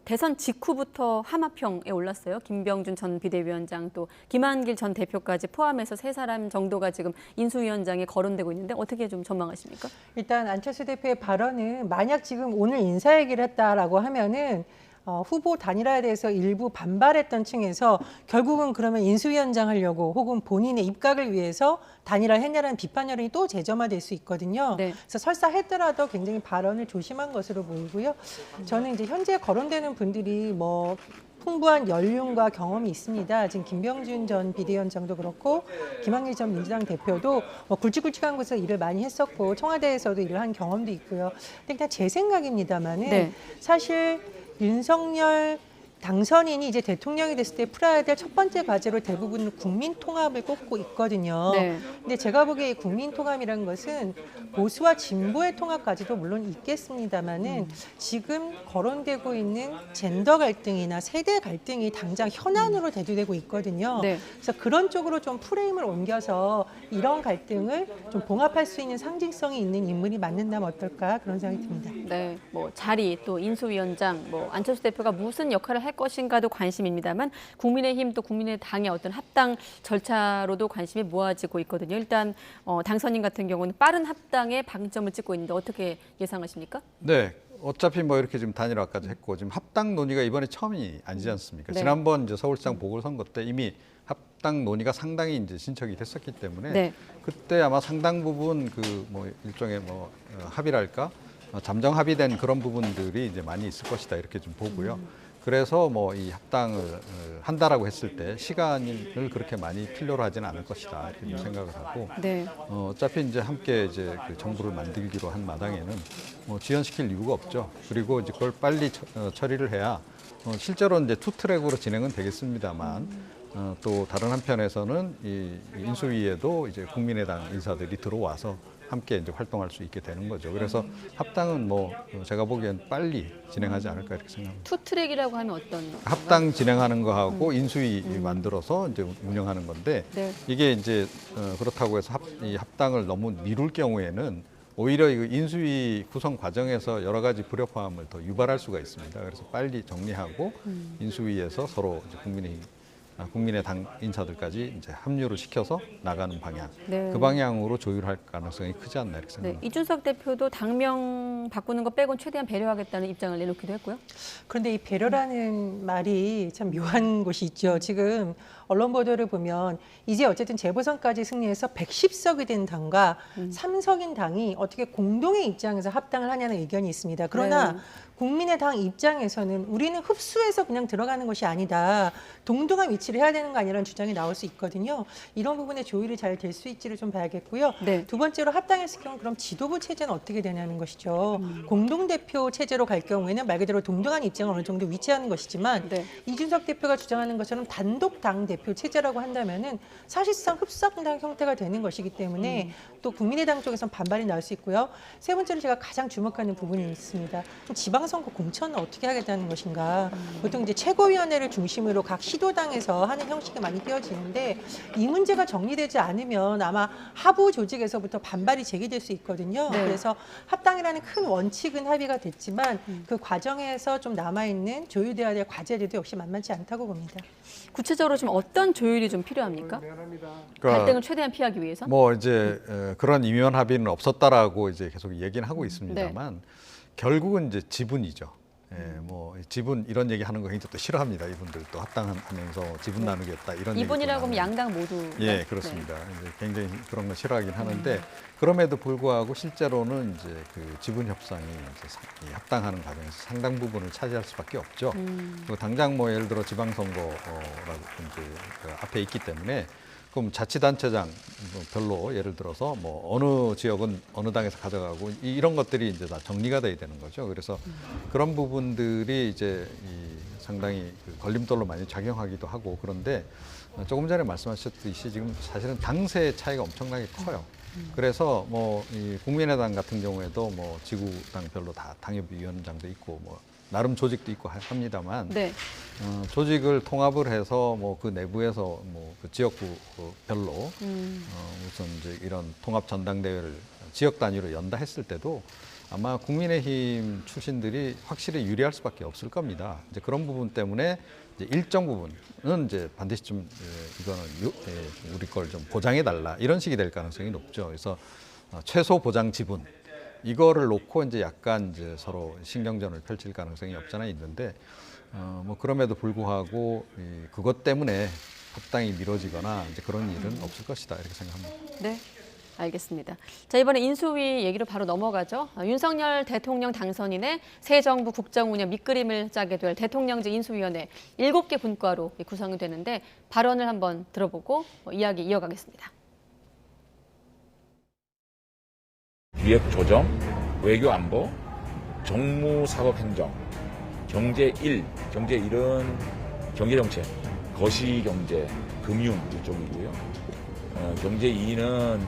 Speaker 7: 대선 직후부터 하마평에 올랐어요. 김병준 전 비대위원장 또 김한길 전 대표까지 포함해서 3사람 정도가 지금 인수위원장에 거론되고 있는데 어떻게 좀 전망하십니까?
Speaker 10: 일단 안철수 대표의 발언은 만약 지금 오늘 인사 얘기를 했다라고 하면은 후보 단일화에 대해서 일부 반발했던 층에서 결국은 그러면 인수위원장 하려고 혹은 본인의 입각을 위해서 단일화를 했냐라는 비판 여론이 또 재점화될 수 있거든요.
Speaker 7: 네.
Speaker 10: 그래서 설사 했더라도 굉장히 발언을 조심한 것으로 보이고요. 저는 이제 현재 거론되는 분들이 뭐 풍부한 연륜과 경험이 있습니다. 지금 김병준 전 비대위원장도 그렇고 김한길 전 민주당 대표도 뭐 굵직굵직한 곳에서 일을 많이 했었고 청와대에서도 일을 한 경험도 있고요. 근데 일단 제 생각입니다만은
Speaker 7: 네.
Speaker 10: 사실 윤석열 당선인이 이제 대통령이 됐을 때 풀어야 될 첫 번째 과제로 대부분 국민 통합을 꼽고 있거든요.
Speaker 7: 네.
Speaker 10: 근데 제가 보기에 이 국민 통합이라는 것은 보수와 진보의 통합까지도 물론 있겠습니다만은 지금 거론되고 있는 젠더 갈등이나 세대 갈등이 당장 현안으로 대두되고 있거든요.
Speaker 7: 네.
Speaker 10: 그래서 그런 쪽으로 좀 프레임을 옮겨서 이런 갈등을 좀 봉합할 수 있는 상징성이 있는 인물이 맡는다면 어떨까 그런 생각이 듭니다.
Speaker 7: 네, 뭐 자리 또 인수위원장, 뭐 안철수 대표가 무슨 역할을 할 것인가도 관심입니다만 국민의힘 또 국민의당의 어떤 합당 절차로도 관심이 모아지고 있거든요. 일단 당선인 같은 경우는 빠른 합당에 방점을 찍고 있는데 어떻게 예상하십니까?
Speaker 11: 네. 어차피 뭐 이렇게 지금 단일화까지 했고 지금 합당 논의가 이번에 처음이 아니지 않습니까?
Speaker 7: 네.
Speaker 11: 지난번 이제 서울시장 보궐선거 때 이미 합당 논의가 상당히 이제 진척이 됐었기 때문에
Speaker 7: 네.
Speaker 11: 그때 아마 상당 부분 그 뭐 일종의 뭐 합의랄까 잠정 합의된 그런 부분들이 이제 많이 있을 것이다 이렇게 좀 보고요. 그래서 뭐 이 합당을 한다라고 했을 때 시간을 그렇게 많이 필요로 하지는 않을 것이다 이렇게 생각을 하고
Speaker 7: 네.
Speaker 11: 어차피 이제 함께 이제 그 정부를 만들기로 한 마당에는 뭐 지연시킬 이유가 없죠. 그리고 이제 그걸 빨리 처리를 해야 실제로 이제 투 트랙으로 진행은 되겠습니다만 또 다른 한편에서는 이 인수위에도 이제 국민의당 인사들이 들어와서 함께 이제 활동할 수 있게 되는 거죠. 그래서 합당은 뭐 제가 보기엔 빨리 진행하지 않을까 이렇게 생각합니다.
Speaker 7: 투트랙이라고 하면 어떤?
Speaker 11: 합당 진행하는 거하고 인수위 만들어서 이제 운영하는 건데
Speaker 7: 네.
Speaker 11: 이게 이제 그렇다고 해서 이 합당을 너무 미룰 경우에는 오히려 이 인수위 구성 과정에서 여러 가지 불협화음을 더 유발할 수가 있습니다. 그래서 빨리 정리하고 인수위에서 서로 이제 국민의당 인사들까지 이제 합류를 시켜서 나가는 방향,
Speaker 7: 네.
Speaker 11: 그 방향으로 조율할 가능성이 크지 않나 이렇게 생각합니다.
Speaker 7: 네, 이준석 대표도 당명 바꾸는 거 빼곤 최대한 배려하겠다는 입장을 내놓기도 했고요.
Speaker 10: 그런데 이 배려라는 말이 참 묘한 곳이 있죠. 지금 언론 보도를 보면 이제 어쨌든 재보선까지 승리해서 110석이 된 당과 3석인 당이 어떻게 공동의 입장에서 합당을 하냐는 의견이 있습니다. 그러나
Speaker 7: 네.
Speaker 10: 국민의당 입장에서는 우리는 흡수해서 그냥 들어가는 것이 아니다. 동등한 위치를 해야 되는 거 아니라는 주장이 나올 수 있거든요. 이런 부분에 조율이 잘 될 수 있지를 좀 봐야겠고요.
Speaker 7: 네.
Speaker 10: 두 번째로 합당했을 경우 그럼 지도부 체제는 어떻게 되냐는 것이죠. 공동대표 체제로 갈 경우에는 말 그대로 동등한 입장을 어느 정도 위치하는 것이지만
Speaker 7: 네.
Speaker 10: 이준석 대표가 주장하는 것처럼 단독 당대표 체제라고 한다면은 사실상 흡사당 형태가 되는 것이기 때문에 또 국민의당 쪽에서는 반발이 나올 수 있고요. 세 번째로 제가 가장 주목하는 부분이 있습니다. 지방선거 공천은 어떻게 하겠다는 것인가. 보통 이제 최고위원회를 중심으로 각 시도당에서 하는 형식이 많이 띄어지는데 이 문제가 정리되지 않으면 아마 하부 조직에서부터 반발이 제기될 수 있거든요.
Speaker 7: 네.
Speaker 10: 그래서 합당이라는 큰 원칙은 합의가 됐지만 그 과정에서 좀 남아있는 조율돼야 될 과제들도 역시 만만치 않다고 봅니다.
Speaker 7: 구체적으로 좀 어떤 조율이 좀 필요합니까?
Speaker 11: 그러니까
Speaker 7: 갈등을 최대한 피하기 위해서?
Speaker 11: 뭐 이제 그런 이면 합의는 없었다라고 이제 계속 얘기는 하고 있습니다만 결국은 이제 지분이죠. 뭐 지분 이런 얘기하는 거 굉장히 또 싫어합니다. 이분들 또 합당하면서 지분 나누겠다 이런
Speaker 7: 이분이라고 하면 양당 모두.
Speaker 11: 예, 그렇습니다. 이제 굉장히 그런 거 싫어하긴 하는데 그럼에도 불구하고 실제로는 이제 그 지분 협상이 이제 합당하는 과정에서 상당 부분을 차지할 수밖에 없죠. 그리고 당장 뭐 예를 들어 지방선거라고 이제 그 앞에 있기 때문에 그럼 자치단체장 별로 예를 들어서 뭐 어느 지역은 어느 당에서 가져가고 이런 것들이 이제 다 정리가 돼야 되는 거죠. 그래서 그런 부분들이 이제 상당히 그 걸림돌로 많이 작용하기도 하고 그런데 조금 전에 말씀하셨듯이 지금 사실은 당세 차이가 엄청나게 커요. 그래서 뭐 이 국민의당 같은 경우에도 뭐 지구당별로 다 당협위원장도 있고 뭐 나름 조직도 있고 합니다만
Speaker 7: 네.
Speaker 11: 조직을 통합을 해서 뭐 그 내부에서 뭐 그 지역구별로 우선 이제 이런 통합 전당대회를 지역 단위로 연다 했을 때도 아마 국민의힘 출신들이 확실히 유리할 수밖에 없을 겁니다. 이제 그런 부분 때문에 이제 일정 부분은 이제 반드시 좀 이거는 우리 걸 좀 보장해 달라 이런 식이 될 가능성이 높죠. 그래서 최소 보장 지분 이거를 놓고 이제 약간 이제 서로 신경전을 펼칠 가능성이 없잖아 있는데 뭐 그럼에도 불구하고 그것 때문에 합당이 미뤄지거나 이제 그런 일은 없을 것이다 이렇게 생각합니다.
Speaker 7: 네. 알겠습니다. 자, 이번에 인수위 얘기로 바로 넘어가죠. 윤석열 대통령 당선인의 새 정부 국정운영 밑그림을 짜게 될 대통령직 인수위원회 7개 분과로 구성이 되는데 발언을 한번 들어보고 이야기 이어가겠습니다.
Speaker 3: 기획조정, 외교안보, 정무사법행정, 경제1, 경제1은 경제정책, 거시경제, 금융 이쪽이고요. 경제2는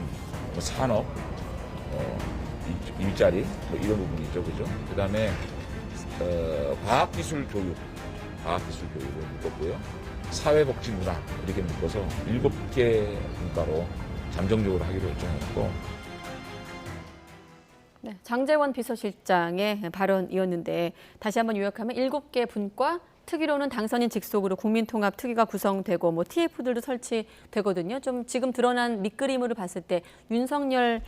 Speaker 3: 산업, 일자리 뭐 이런 부분이죠, 그죠? 그다음에 과학기술 교육을 묶었고요. 사회복지문화 이렇게 묶어서 7개 분과로 잠정적으로 하기로 결정했고.
Speaker 7: 네, 장제원 비서실장의 발언이었는데 다시 한번 요약하면 7개 분과 특위로는 당선인 직속으로 국민통합 특위가 구성되고 뭐 TF들도 설치되거든요. 좀 지금 드러난 밑그림으로 봤을 때 윤석열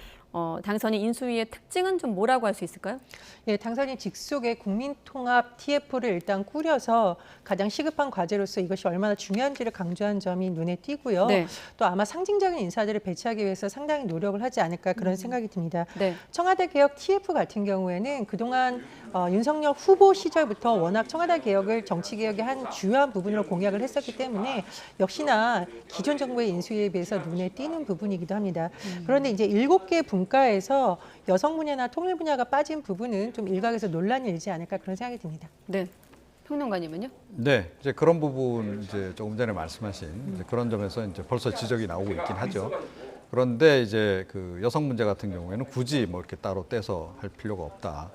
Speaker 7: 당선인 인수위의 특징은 좀 뭐라고 할 수 있을까요?
Speaker 10: 예, 당선인 직속의 국민통합 TF를 일단 꾸려서 가장 시급한 과제로서 이것이 얼마나 중요한지를 강조한 점이 눈에 띄고요.
Speaker 7: 네.
Speaker 10: 또 아마 상징적인 인사들을 배치하기 위해서 상당히 노력을 하지 않을까 그런 생각이 듭니다.
Speaker 7: 네.
Speaker 10: 청와대 개혁 TF 같은 경우에는 그동안 윤석열 후보 시절부터 워낙 청와대 개혁을 정치 개혁의 한 주요한 부분으로 공약을 했었기 때문에 역시나 기존 정부의 인수위에 비해서 눈에 띄는 부분이기도 합니다. 그런데 이제 7개 분과에서 여성 분야나 통일 분야가 빠진 부분은 좀 일각에서 논란이 일지 않을까 그런 생각이 듭니다.
Speaker 7: 네. 평론가님은요?
Speaker 11: 네, 이제 그런 부분 이제 조금 전에 말씀하신 이제 그런 점에서 이제 벌써 지적이 나오고 있긴 하죠. 그런데 이제 그 여성 문제 같은 경우에는 굳이 뭐 이렇게 따로 떼서 할 필요가 없다.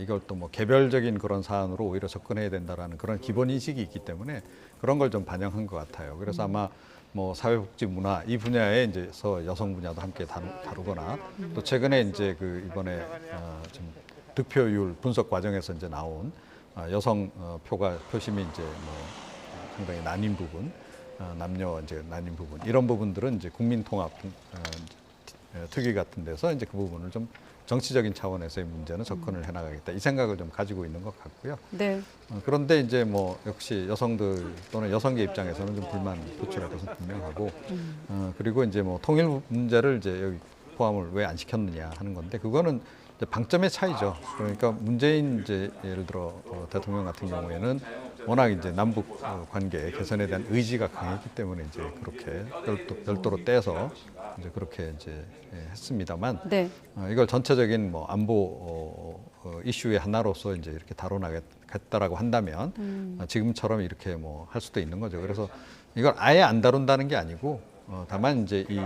Speaker 11: 이걸 또 뭐 개별적인 그런 사안으로 오히려 접근해야 된다라는 그런 기본 인식이 있기 때문에 그런 걸 좀 반영한 것 같아요. 그래서 아마 뭐 사회복지 문화 이 분야에 이제서 여성 분야도 함께 다루거나 또 최근에 이제 그 이번에 좀 득표율 분석 과정에서 이제 나온 여성 표심이 이제 뭐 상당히 나뉜 부분, 남녀 이제 나뉜 부분 이런 부분들은 이제 국민통합 특위 같은 데서 이제 그 부분을 좀 정치적인 차원에서의 문제는 접근을 해나가겠다 이 생각을 좀 가지고 있는 것 같고요.
Speaker 7: 네.
Speaker 11: 그런데 이제 뭐 역시 여성들 또는 여성계 입장에서는 좀 불만 표출할 것은 분명하고 그리고 이제 뭐 통일 문제를 이제 여기 포함을 왜 안 시켰느냐 하는 건데 그거는 이제 방점의 차이죠. 그러니까 문재인 이제 예를 들어 대통령 같은 경우에는 워낙 이제 남북 관계 개선에 대한 의지가 강했기 때문에 이제 그렇게 별도로 떼서 이제 그렇게 이제 했습니다만
Speaker 7: 네.
Speaker 11: 이걸 전체적인 뭐 안보 이슈의 하나로서 이제 이렇게 다뤄나겠다라고 한다면 지금처럼 이렇게 뭐 할 수도 있는 거죠. 그래서 이걸 아예 안 다룬다는 게 아니고 다만 이제 이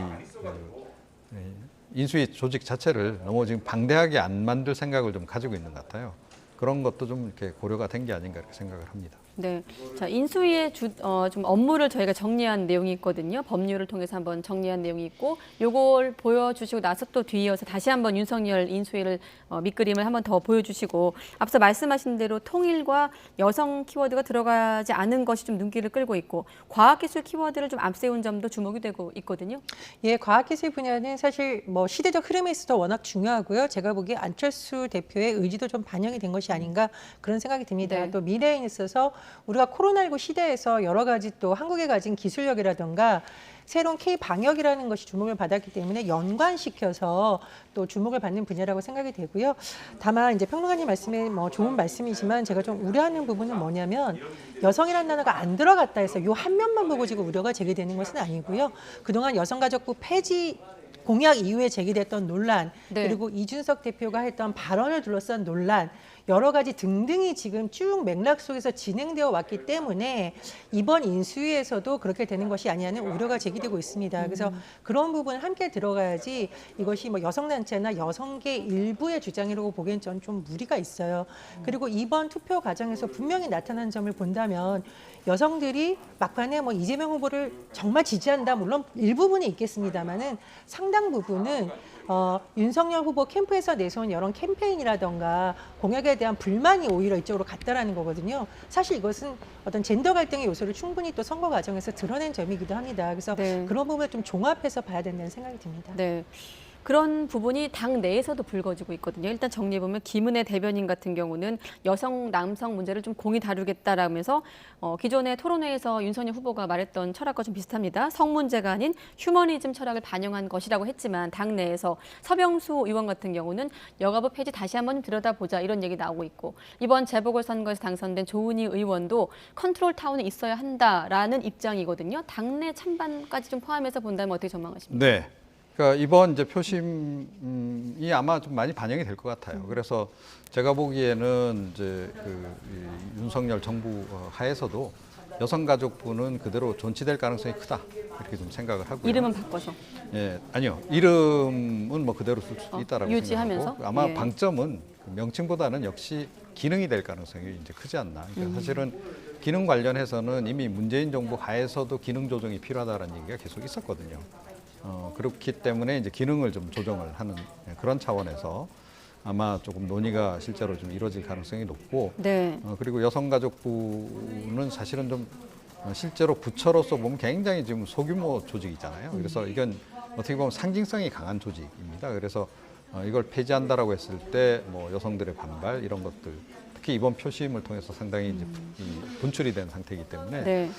Speaker 11: 인수위 조직 자체를 너무 지금 방대하게 안 만들 생각을 좀 가지고 있는 것 같아요. 그런 것도 좀 이렇게 고려가 된 게 아닌가 이렇게 생각을 합니다.
Speaker 7: 네, 자 인수위의 좀 업무를 저희가 정리한 내용이 있거든요. 법률을 통해서 한번 정리한 내용이 있고, 요걸 보여주시고 나서 또 뒤이어서 다시 한번 윤석열 인수위를 밑그림을 한번 더 보여주시고, 앞서 말씀하신 대로 통일과 여성 키워드가 들어가지 않은 것이 좀 눈길을 끌고 있고, 과학기술 키워드를 좀 앞세운 점도 주목이 되고 있거든요.
Speaker 10: 예, 과학기술 분야는 사실 뭐 시대적 흐름에 있어서 워낙 중요하고요. 제가 보기에 안철수 대표의 의지도 좀 반영이 된 것이 아닌가 그런 생각이 듭니다.
Speaker 7: 네.
Speaker 10: 또 미래에 있어서 우리가 코로나19 시대에서 여러 가지 또 한국에 가진 기술력이라든가 새로운 K-방역이라는 것이 주목을 받았기 때문에 연관시켜서 또 주목을 받는 분야라고 생각이 되고요. 다만 이제 평론가님 말씀에 뭐 좋은 말씀이지만 제가 좀 우려하는 부분은 뭐냐면 여성이라는 단어가 안 들어갔다 해서 요 한 면만 보고 지금 우려가 제기되는 것은 아니고요. 그동안 여성가족부 폐지 공약 이후에 제기됐던 논란,
Speaker 7: 네.
Speaker 10: 그리고 이준석 대표가 했던 발언을 둘러싼 논란, 여러 가지 등등이 지금 쭉 맥락 속에서 진행되어 왔기 때문에 이번 인수위에서도 그렇게 되는 것이 아니냐는 우려가 제기되고 있습니다. 그래서 그런 부분을 함께 들어가야지 이것이 뭐 여성단체나 여성계 일부의 주장이라고 보기엔 전 좀 무리가 있어요. 그리고 이번 투표 과정에서 분명히 나타난 점을 본다면 여성들이 막판에 뭐 이재명 후보를 정말 지지한다, 물론 일부분이 있겠습니다만은 상당 부분은 윤석열 후보 캠프에서 내세운 여러 캠페인이라던가 공약에 대한 불만이 오히려 이쪽으로 갔다라는 거거든요. 사실 이것은 어떤 젠더 갈등의 요소를 충분히 또 선거 과정에서 드러낸 점이기도 합니다. 그래서
Speaker 7: 네.
Speaker 10: 그런 부분을 좀 종합해서 봐야 된다는 생각이 듭니다.
Speaker 7: 네. 그런 부분이 당 내에서도 불거지고 있거든요. 일단 정리해보면 김은혜 대변인 같은 경우는 여성, 남성 문제를 좀 공히 다루겠다라면서 기존의 토론회에서 윤석열 후보가 말했던 철학과 좀 비슷합니다. 성 문제가 아닌 휴머니즘 철학을 반영한 것이라고 했지만 당 내에서 서병수 의원 같은 경우는 여가부 폐지 다시 한번 들여다보자 이런 얘기 나오고 있고, 이번 재보궐선거에서 당선된 조은희 의원도 컨트롤 타운에 있어야 한다라는 입장이거든요. 당내 찬반까지 좀 포함해서 본다면 어떻게 전망하십니까?
Speaker 11: 네. 그러니까 이번 이제 표심이 아마 좀 많이 반영이 될 것 같아요. 그래서 제가 보기에는 이제 이 윤석열 정부 하에서도 여성가족부는 그대로 존치될 가능성이 크다 이렇게 좀 생각을 하고요.
Speaker 7: 이름은 바꿔서?
Speaker 11: 예, 아니요. 이름은 뭐 그대로 쓸 수 있다라고
Speaker 7: 유지하면서?
Speaker 11: 생각하고 아마
Speaker 7: 예.
Speaker 11: 방점은 그 명칭보다는 역시 기능이 될 가능성이 이제 크지 않나. 그러니까 사실은 기능 관련해서는 이미 문재인 정부 하에서도 기능 조정이 필요하다는 얘기가 계속 있었거든요. 그렇기 때문에 이제 기능을 좀 조정을 하는 그런 차원에서 아마 조금 논의가 실제로 좀 이루어질 가능성이 높고,
Speaker 7: 네.
Speaker 11: 그리고 여성가족부는 사실은 좀 실제로 부처로서 보면 굉장히 지금 소규모 조직이잖아요. 그래서 이건 어떻게 보면 상징성이 강한 조직입니다. 그래서 이걸 폐지한다라고 했을 때 뭐 여성들의 반발 이런 것들, 특히 이번 표심을 통해서 상당히 이제 분출이 된 상태이기 때문에
Speaker 7: 네.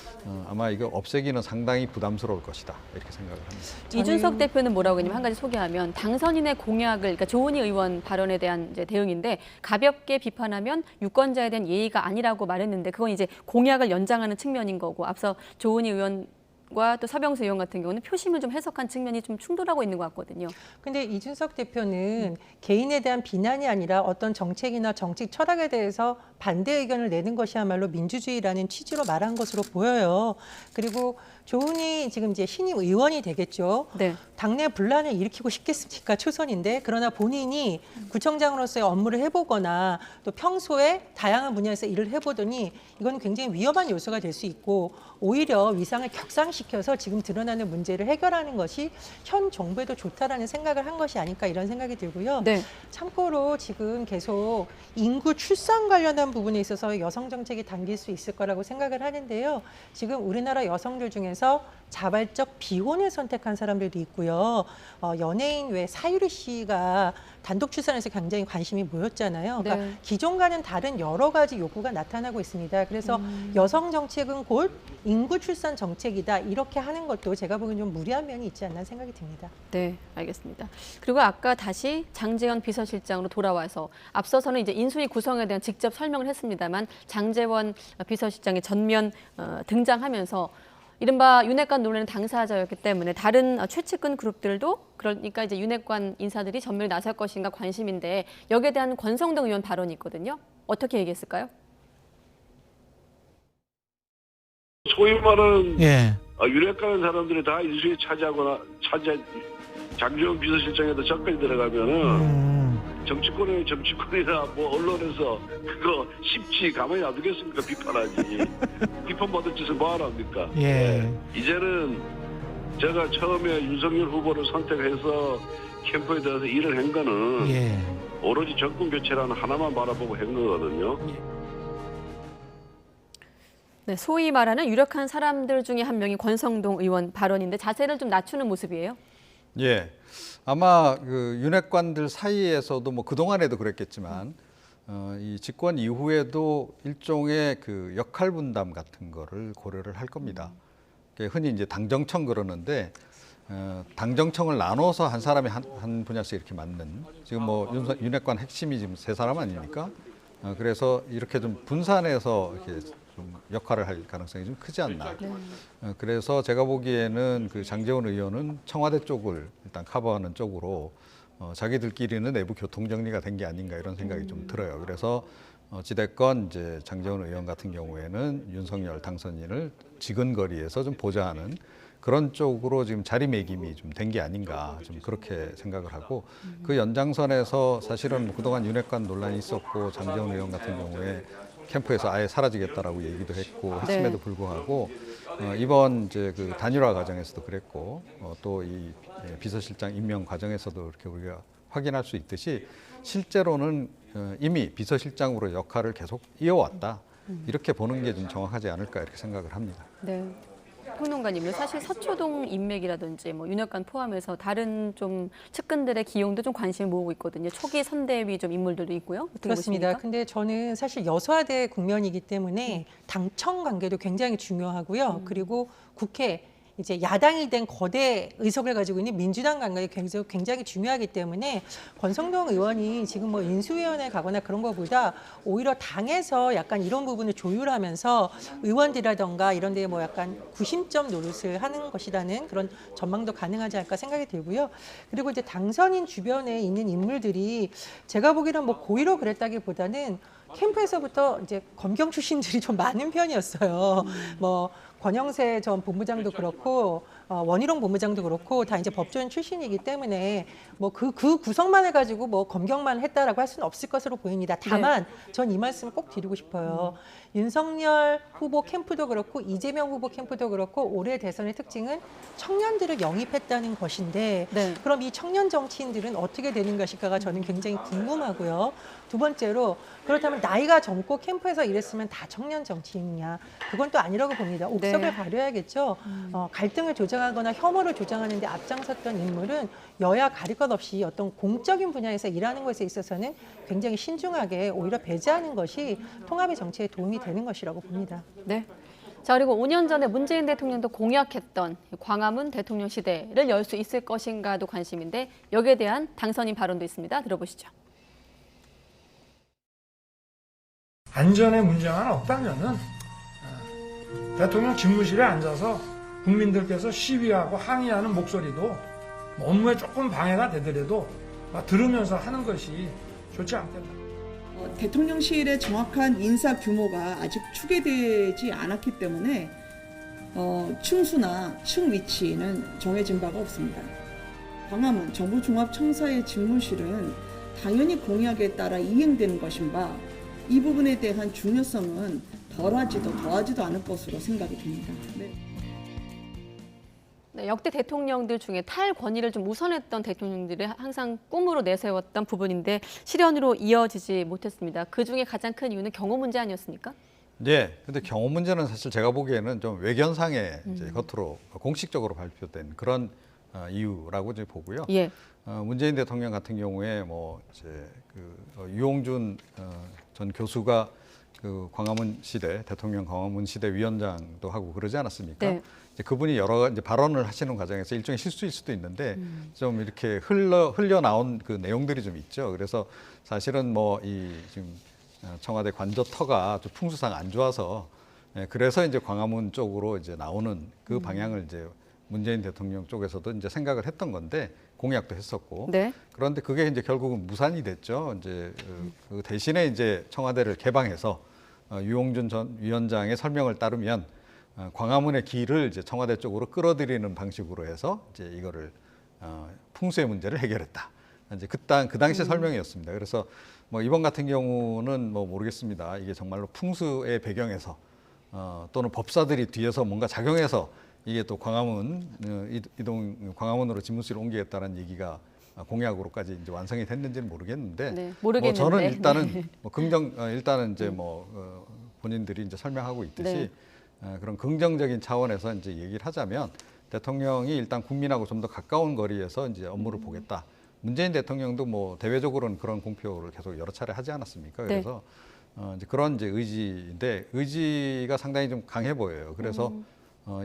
Speaker 11: 아마 이거 없애기는 상당히 부담스러울 것이다 이렇게 생각을 합니다.
Speaker 7: 이준석 대표는 뭐라고 했냐면, 한 가지 소개하면 당선인의 공약을, 그러니까 조은희 의원 발언에 대한 이제 대응인데, 가볍게 비판하면 유권자에 대한 예의가 아니라고 말했는데 그건 이제 공약을 연장하는 측면인 거고, 앞서 조은희 의원 의원과 또 서병수 의원 같은 경우는 표심을 좀 해석한 측면이 좀 충돌하고 있는 것 같거든요.
Speaker 10: 근데 이준석 대표는 개인에 대한 비난이 아니라 어떤 정책이나 정책 철학에 대해서 반대 의견을 내는 것이야말로 민주주의라는 취지로 말한 것으로 보여요. 그리고 조은희 지금 이제 신임 의원이 되겠죠.
Speaker 7: 네.
Speaker 10: 당내 분란을 일으키고 싶겠습니까? 초선인데. 그러나 본인이 구청장으로서의 업무를 해보거나 또 평소에 다양한 분야에서 일을 해보더니 이건 굉장히 위험한 요소가 될 수 있고 오히려 위상을 격상시켜서 지금 드러나는 문제를 해결하는 것이 현 정부에도 좋다라는 생각을 한 것이 아닐까 이런 생각이 들고요.
Speaker 7: 네.
Speaker 10: 참고로 지금 계속 인구 출산 관련한 부분에 있어서 여성 정책이 당길 수 있을 거라고 생각을 하는데요. 지금 우리나라 여성들 중에서 자발적 비혼을 선택한 사람들도 있고요. 연예인 외 사유리 씨가 단독 출산에서 굉장히 관심이 모였잖아요. 그러니까
Speaker 7: 네.
Speaker 10: 기존과는 다른 여러 가지 요구가 나타나고 있습니다. 그래서 여성 정책은 곧 인구 출산 정책이다. 이렇게 하는 것도 제가 보기엔 좀 무리한 면이 있지 않나 생각이 듭니다.
Speaker 7: 네, 알겠습니다. 그리고 아까 다시 장제원 비서실장으로 돌아와서 앞서서는 이제 인수위 구성에 대한 직접 설명을 했습니다만 장제원 비서실장이 전면 등장하면서 이른바 윤핵관 논란의 당사자였기 때문에 다른 최측근 그룹들도 그러니까 이제 윤핵관 인사들이 전면에 나설 것인가 관심인데 여기에 대한 권성동 의원 발언이 있거든요. 어떻게 얘기했을까요?
Speaker 4: 소위 말하는 윤핵관 사람들이 다 인수위에 장제원 비서실장에도 접근이 들어가면은 정치권이나 뭐 언론에서 그거 쉽지 가만히 놔두겠습니까? 비판하지. 비판받을 짓을 뭐하러 합니까? 이제는 제가 처음에 윤석열 후보를 선택해서 캠프에 들어서 일을 한 거는 오로지 정권 교체라는 하나만 바라보고 한 거거든요.
Speaker 7: 네, 소위 말하는 유력한 사람들 중에 한 명이 권성동 의원 발언인데 자세를 좀 낮추는 모습이에요.
Speaker 11: 예. 아마 그 윤핵관들 사이에서도 뭐 그동안에도 그랬겠지만 이 집권 이후에도 일종의 그 역할 분담 같은 거를 고려를 할 겁니다. 흔히 이제 당정청 그러는데 당정청을 나눠서 한 사람이 한 분야씩 이렇게 맡는 지금 뭐 윤핵관 핵심이 지금 3사람 아닙니까? 그래서 이렇게 좀 분산해서 이렇게 좀 역할을 할 가능성이 좀 크지 않나. 그래서 제가 보기에는 그 장제원 의원은 청와대 쪽을 일단 커버하는 쪽으로 자기들끼리는 내부 교통 정리가 된 게 아닌가 이런 생각이 좀 들어요. 그래서 어찌됐건 이제 장제원 의원 같은 경우에는 윤석열 당선인을 지근거리에서 좀 보좌하는 그런 쪽으로 지금 자리매김이 좀 된 게 아닌가 좀 그렇게 생각을 하고 그 연장선에서 사실은 그동안 윤핵관 논란이 있었고 장제원 의원 같은 경우에 캠프에서 아예 사라지겠다라고 얘기도 했고 했음에도 불구하고 이번 이제 그 단일화 과정에서도 그랬고 또 이 비서실장 임명 과정에서도 이렇게 우리가 확인할 수 있듯이 실제로는 이미 비서실장으로 역할을 계속 이어왔다 이렇게 보는 게 좀 정확하지 않을까 이렇게 생각을 합니다.
Speaker 7: 네. 평론가님은 사실 서초동 인맥이라든지 뭐 윤핵관 포함해서 다른 좀 측근들의 기용도 좀 관심을 모으고 있거든요. 초기 선대위 좀 인물들도 있고요.
Speaker 10: 그렇습니다.
Speaker 7: 보십니까?
Speaker 10: 근데 저는 사실 여소야대 국면이기 때문에 당청 관계도 굉장히 중요하고요. 그리고 국회 이제 야당이 된 거대 의석을 가지고 있는 민주당 관계가 굉장히 중요하기 때문에 권성동 의원이 지금 뭐 인수위원회에 가거나 그런 것보다 오히려 당에서 약간 이런 부분을 조율하면서 의원들이라던가 이런 데에 뭐 약간 구심점 노릇을 하는 것이라는 그런 전망도 가능하지 않을까 생각이 들고요. 그리고 이제 당선인 주변에 있는 인물들이 제가 보기에는 뭐 고의로 그랬다기보다는 캠프에서부터 이제 검경 출신들이 좀 많은 편이었어요. 뭐 권영세 전 본부장도 그렇고 원희룡 본부장도 그렇고 다 이제 법조인 출신이기 때문에 뭐 그 구성만 해가지고 뭐 검경만 했다라고 할 수는 없을 것으로 보입니다. 다만 전 이 말씀을 꼭 드리고 싶어요. 윤석열 후보 캠프도 그렇고 이재명 후보 캠프도 그렇고 올해 대선의 특징은 청년들을 영입했다는 것인데 그럼 이 청년 정치인들은 어떻게 되는 것일까가 저는 굉장히 궁금하고요. 두 번째로 그렇다면 나이가 젊고 캠프에서 일했으면 다 청년 정치인이냐. 그건 또 아니라고 봅니다. 옥석을 가려야겠죠. 갈등을 조장하거나 혐오를 조장하는 데 앞장섰던 인물은 여야 가릴 것 없이 어떤 공적인 분야에서 일하는 것에 있어서는 굉장히 신중하게 오히려 배제하는 것이 통합의 정치에 도움이 되는 것이라고 봅니다.
Speaker 7: 네. 자, 그리고 5년 전에 문재인 대통령도 공약했던 광화문 대통령 시대를 열 수 있을 것인가도 관심인데 여기에 대한 당선인 발언도 있습니다. 들어보시죠.
Speaker 14: 안전에 문제가 없다면은 대통령 집무실에 앉아서 국민들께서 시위하고 항의하는 목소리도 업무에 조금 방해가 되더라도 들으면서 하는 것이 좋지 않겠나.
Speaker 2: 대통령실의 정확한 인사 규모가 아직 추계되지 않았기 때문에 층수나 층 위치는 정해진 바가 없습니다. 광화문 정부종합청사의 집무실은 당연히 공약에 따라 이행되는 것인 바 이 부분에 대한 중요성은 덜하지도 더하지도 않을 것으로 생각이 됩니다. 네.
Speaker 7: 네, 역대 대통령들 중에 탈권위를 좀 우선했던 대통령들이 항상 꿈으로 내세웠던 부분인데 실현으로 이어지지 못했습니다. 그중에 가장 큰 이유는 경호 문제 아니었습니까?
Speaker 11: 네, 근데 경호 문제는 사실 제가 보기에는 좀 외견상에 이제 겉으로 공식적으로 발표된 그런 이유라고 이제 보고요.
Speaker 7: 예.
Speaker 11: 문재인 대통령 같은 경우에 뭐 이제 유홍준 전 교수가 그 광화문 시대 대통령 광화문 시대 위원장도 하고 그러지 않았습니까?
Speaker 7: 네.
Speaker 11: 이제 그분이 여러 이제 발언을 하시는 과정에서 일종의 실수일 수도 있는데 좀 이렇게 흘려 나온 그 내용들이 좀 있죠. 그래서 사실은 뭐 이 지금 청와대 관저터가 좀 풍수상 안 좋아서 그래서 이제 광화문 쪽으로 이제 나오는 그 방향을 이제 문재인 대통령 쪽에서도 이제 생각을 했던 건데 공약도 했었고
Speaker 7: 네.
Speaker 11: 그런데 그게 이제 결국은 무산이 됐죠. 이제 그 대신에 이제 청와대를 개방해서 유홍준 전 위원장의 설명을 따르면 광화문의 길을 이제 청와대 쪽으로 끌어들이는 방식으로 해서 이제 이거를 풍수의 문제를 해결했다. 이제 그 당시 설명이었습니다. 그래서 뭐 이번 같은 경우는 뭐 모르겠습니다. 이게 정말로 풍수의 배경에서 또는 법사들이 뒤에서 뭔가 작용해서 이게 또 광화문 광화문으로 집무실을 옮기겠다는 얘기가 공약으로까지 이제 완성이 됐는지는 모르겠는데,
Speaker 7: 네, 모르겠는데.
Speaker 11: 뭐 저는 일단은
Speaker 7: 네.
Speaker 11: 뭐 일단은 이제 뭐 본인들이 이제 설명하고 있듯이
Speaker 7: 네.
Speaker 11: 그런 긍정적인 차원에서 이제 얘기를 하자면 대통령이 일단 국민하고 좀 더 가까운 거리에서 이제 업무를 보겠다. 문재인 대통령도 뭐 대외적으로는 그런 공표를 계속 여러 차례 하지 않았습니까? 그래서 이제 그런 이제 의지인데 의지가 상당히 좀 강해 보여요. 그래서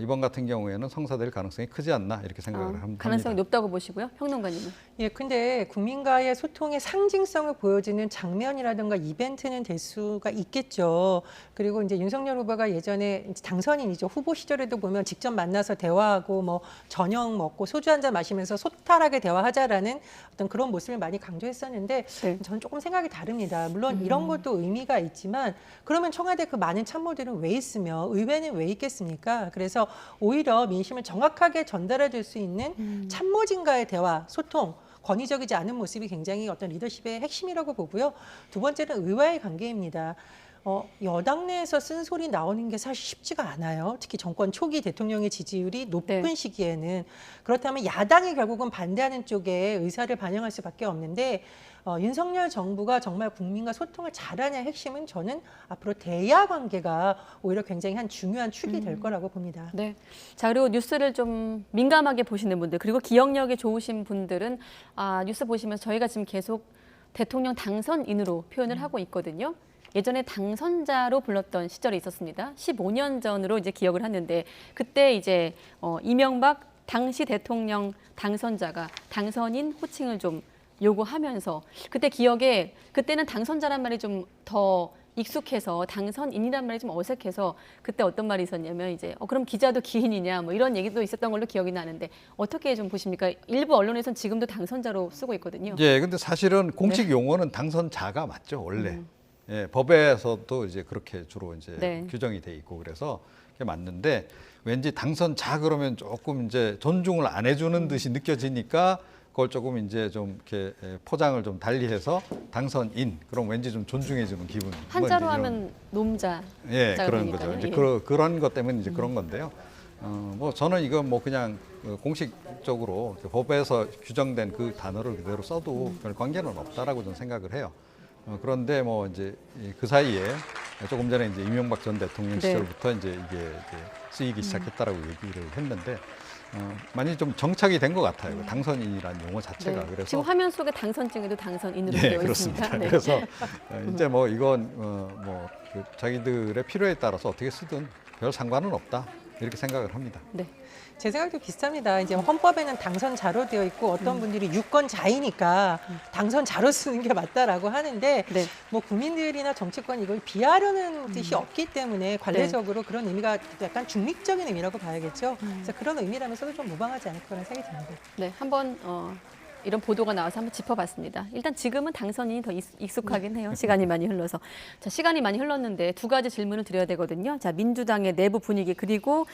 Speaker 11: 이번 같은 경우에는 성사될 가능성이 크지 않나 이렇게 생각을 합니다.
Speaker 7: 가능성이 높다고 보시고요. 평론가님은.
Speaker 10: 예, 근데 국민과의 소통의 상징성을 보여주는 장면이라든가 이벤트는 될 수가 있겠죠. 그리고 이제 윤석열 후보가 예전에 당선인이죠. 후보 시절에도 보면 직접 만나서 대화하고 뭐 저녁 먹고 소주 한잔 마시면서 소탈하게 대화하자라는 어떤 그런 모습을 많이 강조했었는데 저는 조금 생각이 다릅니다. 물론 이런 것도 의미가 있지만 그러면 청와대 그 많은 참모들은 왜 있으며 의회는 왜 있겠습니까? 그래서 오히려 민심을 정확하게 전달해 줄 수 있는 참모진과의 대화, 소통, 권위적이지 않은 모습이 굉장히 어떤 리더십의 핵심이라고 보고요. 두 번째는 의와의 관계입니다. 여당 내에서 쓴소리 나오는 게 사실 쉽지가 않아요. 특히 정권 초기 대통령의 지지율이 높은 시기에는. 그렇다면 야당이 결국은 반대하는 쪽에 의사를 반영할 수밖에 없는데 윤석열 정부가 정말 국민과 소통을 잘하냐 핵심은 저는 앞으로 대야 관계가 오히려 굉장히 한 중요한 축이 될 거라고 봅니다.
Speaker 7: 네. 자, 그리고 뉴스를 좀 민감하게 보시는 분들 그리고 기억력이 좋으신 분들은 뉴스 보시면서 저희가 지금 계속 대통령 당선인으로 표현을 하고 있거든요. 예전에 당선자로 불렀던 시절이 있었습니다. 15년 전으로 이제 기억을 하는데 그때 이제 이명박 당시 대통령 당선자가 당선인 호칭을 좀 요구하면서 그때 기억에 그때는 당선자란 말이 좀 더 익숙해서 당선인이란 말이 좀 어색해서 그때 어떤 말이 있었냐면 이제 그럼 기자도 기인이냐 뭐 이런 얘기도 있었던 걸로 기억이 나는데 어떻게 좀 보십니까? 일부 언론에서는 지금도 당선자로 쓰고 있거든요.
Speaker 11: 예, 근데 사실은 공식 용어는 당선자가 맞죠 원래. 예, 법에서도 이제 그렇게 주로 이제 규정이 돼 있고 그래서 그게 맞는데 왠지 당선자 그러면 조금 이제 존중을 안 해주는 듯이 느껴지니까 그걸 조금 이제 좀 이렇게 포장을 좀 달리해서 당선인 그럼 왠지 좀 존중해주는 기분.
Speaker 7: 한자로 하면 놈자.
Speaker 11: 예, 그런 거죠. 이제 그런 것 때문에 이제 그런 건데요. 뭐 저는 이거 뭐 그냥 공식적으로 법에서 규정된 그 단어를 그대로 써도 별 관계는 없다라고 저는 생각을 해요. 그런데 뭐 이제 그 사이에 조금 전에 이제 이명박 전 대통령 시절부터 이제 이게 쓰이기 시작했다라고 얘기를 했는데 많이 좀 정착이 된 것 같아요. 당선인이라는 용어 자체가. 그래서
Speaker 7: 지금 화면 속에 당선증에도 당선인으로
Speaker 11: 예,
Speaker 7: 되어
Speaker 11: 그렇습니다.
Speaker 7: 있습니다. 네.
Speaker 11: 그래서 이제 뭐 이건 자기들의 필요에 따라서 어떻게 쓰든 별 상관은 없다 이렇게 생각을 합니다.
Speaker 10: 네. 제 생각도 비슷합니다. 이제 헌법에는 당선자로 되어 있고 어떤 분들이 유권자이니까 당선자로 쓰는 게 맞다라고 하는데 뭐 국민들이나 정치권 이걸 비하려는 뜻이 없기 때문에 관례적으로 그런 의미가 약간 중립적인 의미라고 봐야겠죠. 그래서 그런 의미라면서도 좀 무방하지 않을 거라는 생각이 듭니다.
Speaker 7: 네, 한번 이런 보도가 나와서 한번 짚어봤습니다. 일단 지금은 당선인이 더 익숙하긴 해요. 시간이 많이 흘러서. 자, 시간이 많이 흘렀는데 두 가지 질문을 드려야 되거든요. 자, 민주당의 내부 분위기 그리고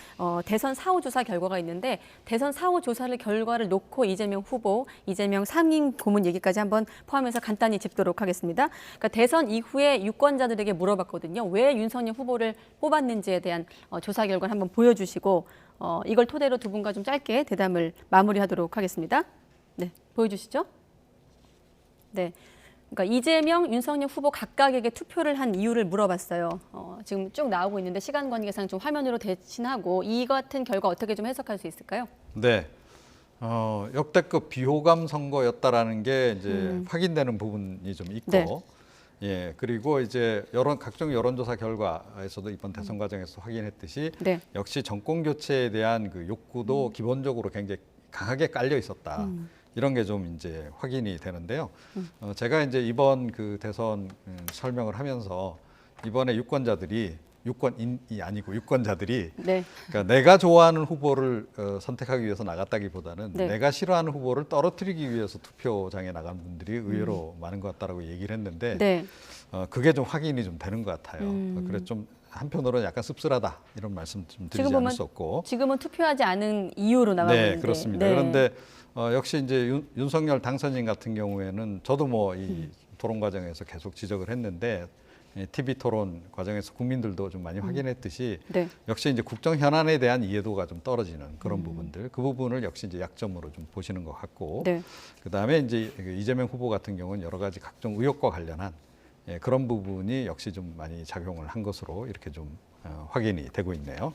Speaker 7: 대선 사후 조사 결과가 있는데 대선 사후 조사를 결과를 놓고 이재명 후보, 이재명 상임 고문 얘기까지 한번 포함해서 간단히 짚도록 하겠습니다. 그러니까 대선 이후에 유권자들에게 물어봤거든요. 왜 윤석열 후보를 뽑았는지에 대한 조사 결과를 한번 보여주시고 이걸 토대로 두 분과 좀 짧게 대담을 마무리하도록 하겠습니다. 네, 보여주시죠. 네, 그러니까 이재명, 윤석열 후보 각각에게 투표를 한 이유를 물어봤어요. 지금 쭉 나오고 있는데 시간 관계상 좀 화면으로 대신하고 이 같은 결과 어떻게 좀 해석할 수 있을까요?
Speaker 11: 네, 역대급 비호감 선거였다라는 게 이제 확인되는 부분이 좀 있고,
Speaker 7: 네.
Speaker 11: 예, 그리고 이제 각종 여론조사 결과에서도 이번 대선 과정에서 확인했듯이 역시 정권 교체에 대한 그 욕구도 기본적으로 굉장히 강하게 깔려 있었다. 이런 게 좀 이제 확인이 되는데요. 제가 이제 이번 그 대선 설명을 하면서 이번에 유권자들이 유권인이 아니고 유권자들이 그러니까 내가 좋아하는 후보를 선택하기 위해서 나갔다기보다는 내가 싫어하는 후보를 떨어뜨리기 위해서 투표장에 나간 분들이 의외로 많은 것 같다라고 얘기를 했는데 그게 좀 확인이 좀 되는 것 같아요. 그래서 좀 한편으로는 약간 씁쓸하다 이런 말씀 좀 드리지 않을 수 없고.
Speaker 7: 지금은 투표하지 않은 이유로 나가고 있는데.
Speaker 11: 네, 그렇습니다. 그런데 역시 이제 윤석열 당선인 같은 경우에는 저도 뭐 이 토론 과정에서 계속 지적을 했는데 TV 토론 과정에서 국민들도 좀 많이 확인했듯이 역시 이제 국정 현안에 대한 이해도가 좀 떨어지는 그런 부분들, 그 부분을 역시 이제 약점으로 좀 보시는 것 같고, 그 다음에 이제 이재명 후보 같은 경우는 여러 가지 각종 의혹과 관련한 그런 부분이 역시 좀 많이 작용을 한 것으로 이렇게 좀 확인이 되고 있네요.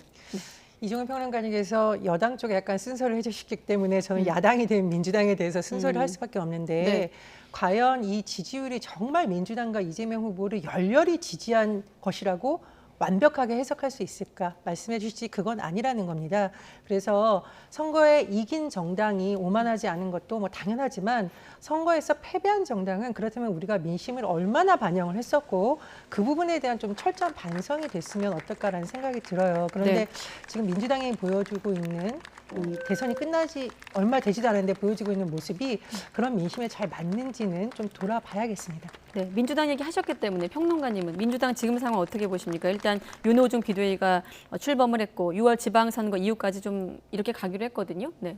Speaker 10: 이종훈 평론가님께서 여당 쪽에 약간 순서를 해주셨기 때문에 저는 야당이 된 민주당에 대해서 순서를 할 수밖에 없는데 과연 이 지지율이 정말 민주당과 이재명 후보를 열렬히 지지한 것이라고 완벽하게 해석할 수 있을까? 말씀해 주시지 그건 아니라는 겁니다. 그래서 선거에 이긴 정당이 오만하지 않은 것도 뭐 당연하지만 선거에서 패배한 정당은 그렇다면 우리가 민심을 얼마나 반영을 했었고 그 부분에 대한 좀 철저한 반성이 됐으면 어떨까라는 생각이 들어요. 그런데 지금 민주당이 보여주고 있는 이 대선이 끝나지 얼마 되지도 않았는데 보여지고 있는 모습이 그런 민심에 잘 맞는지는 좀 돌아봐야겠습니다.
Speaker 7: 네, 민주당 얘기 하셨기 때문에 평론가님은 민주당 지금 상황 어떻게 보십니까? 일단 윤호중 비대위가 출범을 했고 6월 지방선거 이후까지 좀 이렇게 가기로 했거든요. 네.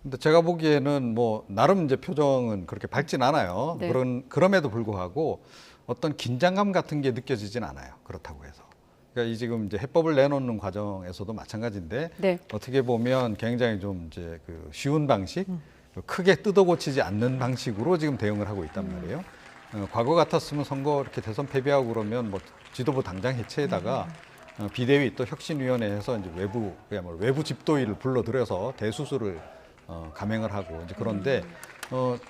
Speaker 11: 근데 제가 보기에는 뭐 나름 이제 표정은 그렇게 밝진 않아요. 그럼에도 불구하고 어떤 긴장감 같은 게 느껴지진 않아요. 그렇다고 해서. 그러니까 이 지금 이제 해법을 내놓는 과정에서도 마찬가지인데 어떻게 보면 굉장히 좀 이제 그 쉬운 방식, 크게 뜯어고치지 않는 방식으로 지금 대응을 하고 있단 말이에요. 과거 같았으면 선거 이렇게 대선 패배하고 그러면 뭐 지도부 당장 해체에다가 비대위 또 혁신위원회에서 이제 외부 집도위를 불러들여서 대수술을 감행을 하고 이제 그런데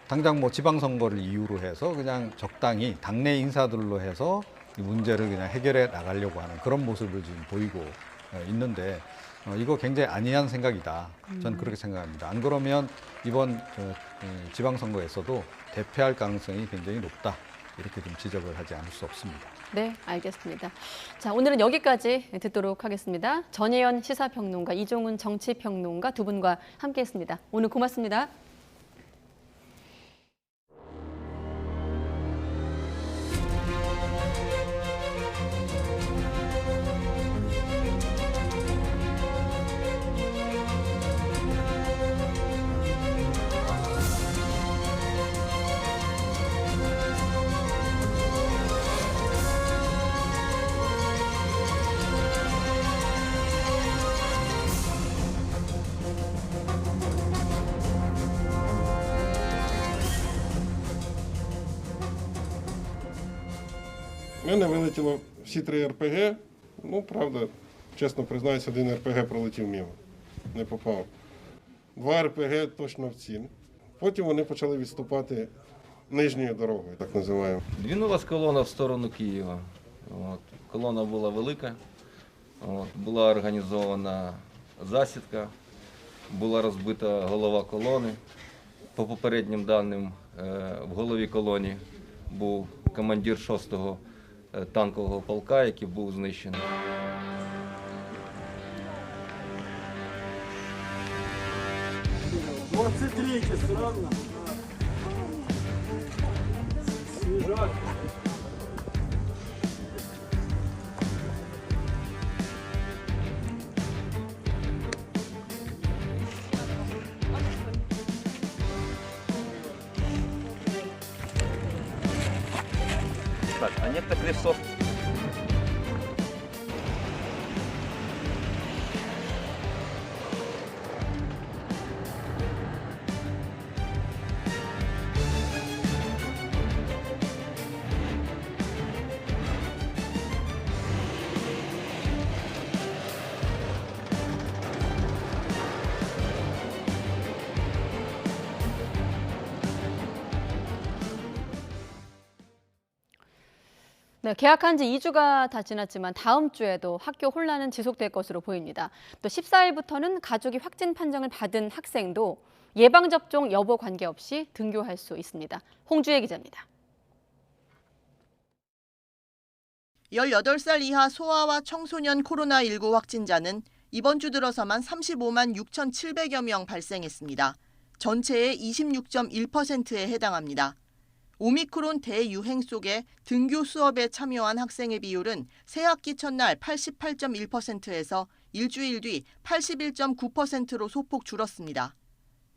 Speaker 11: 당장 뭐 지방선거를 이유로 해서 그냥 적당히 당내 인사들로 해서 이 문제를 그냥 해결해 나가려고 하는 그런 모습을 지금 보이고 있는데 이거 굉장히 안이한 생각이다. 저는 그렇게 생각합니다. 안 그러면 이번 지방선거에서도 대패할 가능성이 굉장히 높다. 이렇게 좀 지적을 하지 않을 수 없습니다.
Speaker 7: 네, 알겠습니다. 자, 오늘은 여기까지 듣도록 하겠습니다. 전혜연 시사평론가, 이종훈 정치평론가 두 분과 함께했습니다. 오늘 고맙습니다.
Speaker 15: У мене вилетіло всі 3 РПГ, ну, правда, чесно признаюсь, 1 РПГ пролетів мимо, не попав. 2 РПГ точно в ціль. Потім вони почали відступати нижньою дорогою, так називаємо.
Speaker 16: Двинулась колона в сторону Києва. Колона була велика, була організована засідка, була розбита голова колони. По попереднім даним, в голові колони був командир 6-го танкового полка, який був знищений.
Speaker 17: Так, а нет так лесов.
Speaker 7: 네, 개학한 지 2주가 다 지났지만 다음 주에도 학교 혼란은 지속될 것으로 보입니다. 또 14일부터는 가족이 확진 판정을 받은 학생도 예방접종 여부 관계없이 등교할 수 있습니다. 홍주혜 기자입니다.
Speaker 18: 18살 이하 소아와 청소년 코로나19 확진자는 이번 주 들어서만 35만 6,700여 명 발생했습니다. 전체의 26.1%에 해당합니다. 오미크론 대유행 속에 등교 수업에 참여한 학생의 비율은 새학기 첫날 88.1%에서 일주일 뒤 81.9%로 소폭 줄었습니다.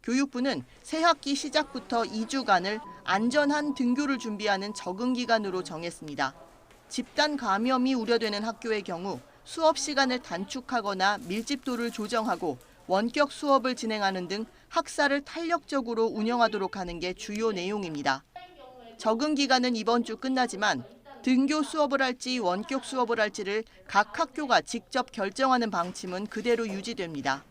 Speaker 18: 교육부는 새학기 시작부터 2주간을 안전한 등교를 준비하는 적응 기간으로 정했습니다. 집단 감염이 우려되는 학교의 경우 수업 시간을 단축하거나 밀집도를 조정하고 원격 수업을 진행하는 등 학사를 탄력적으로 운영하도록 하는 게 주요 내용입니다. 적응 기간은 이번 주 끝나지만 등교 수업을 할지 원격 수업을 할지를 각 학교가 직접 결정하는 방침은 그대로 유지됩니다.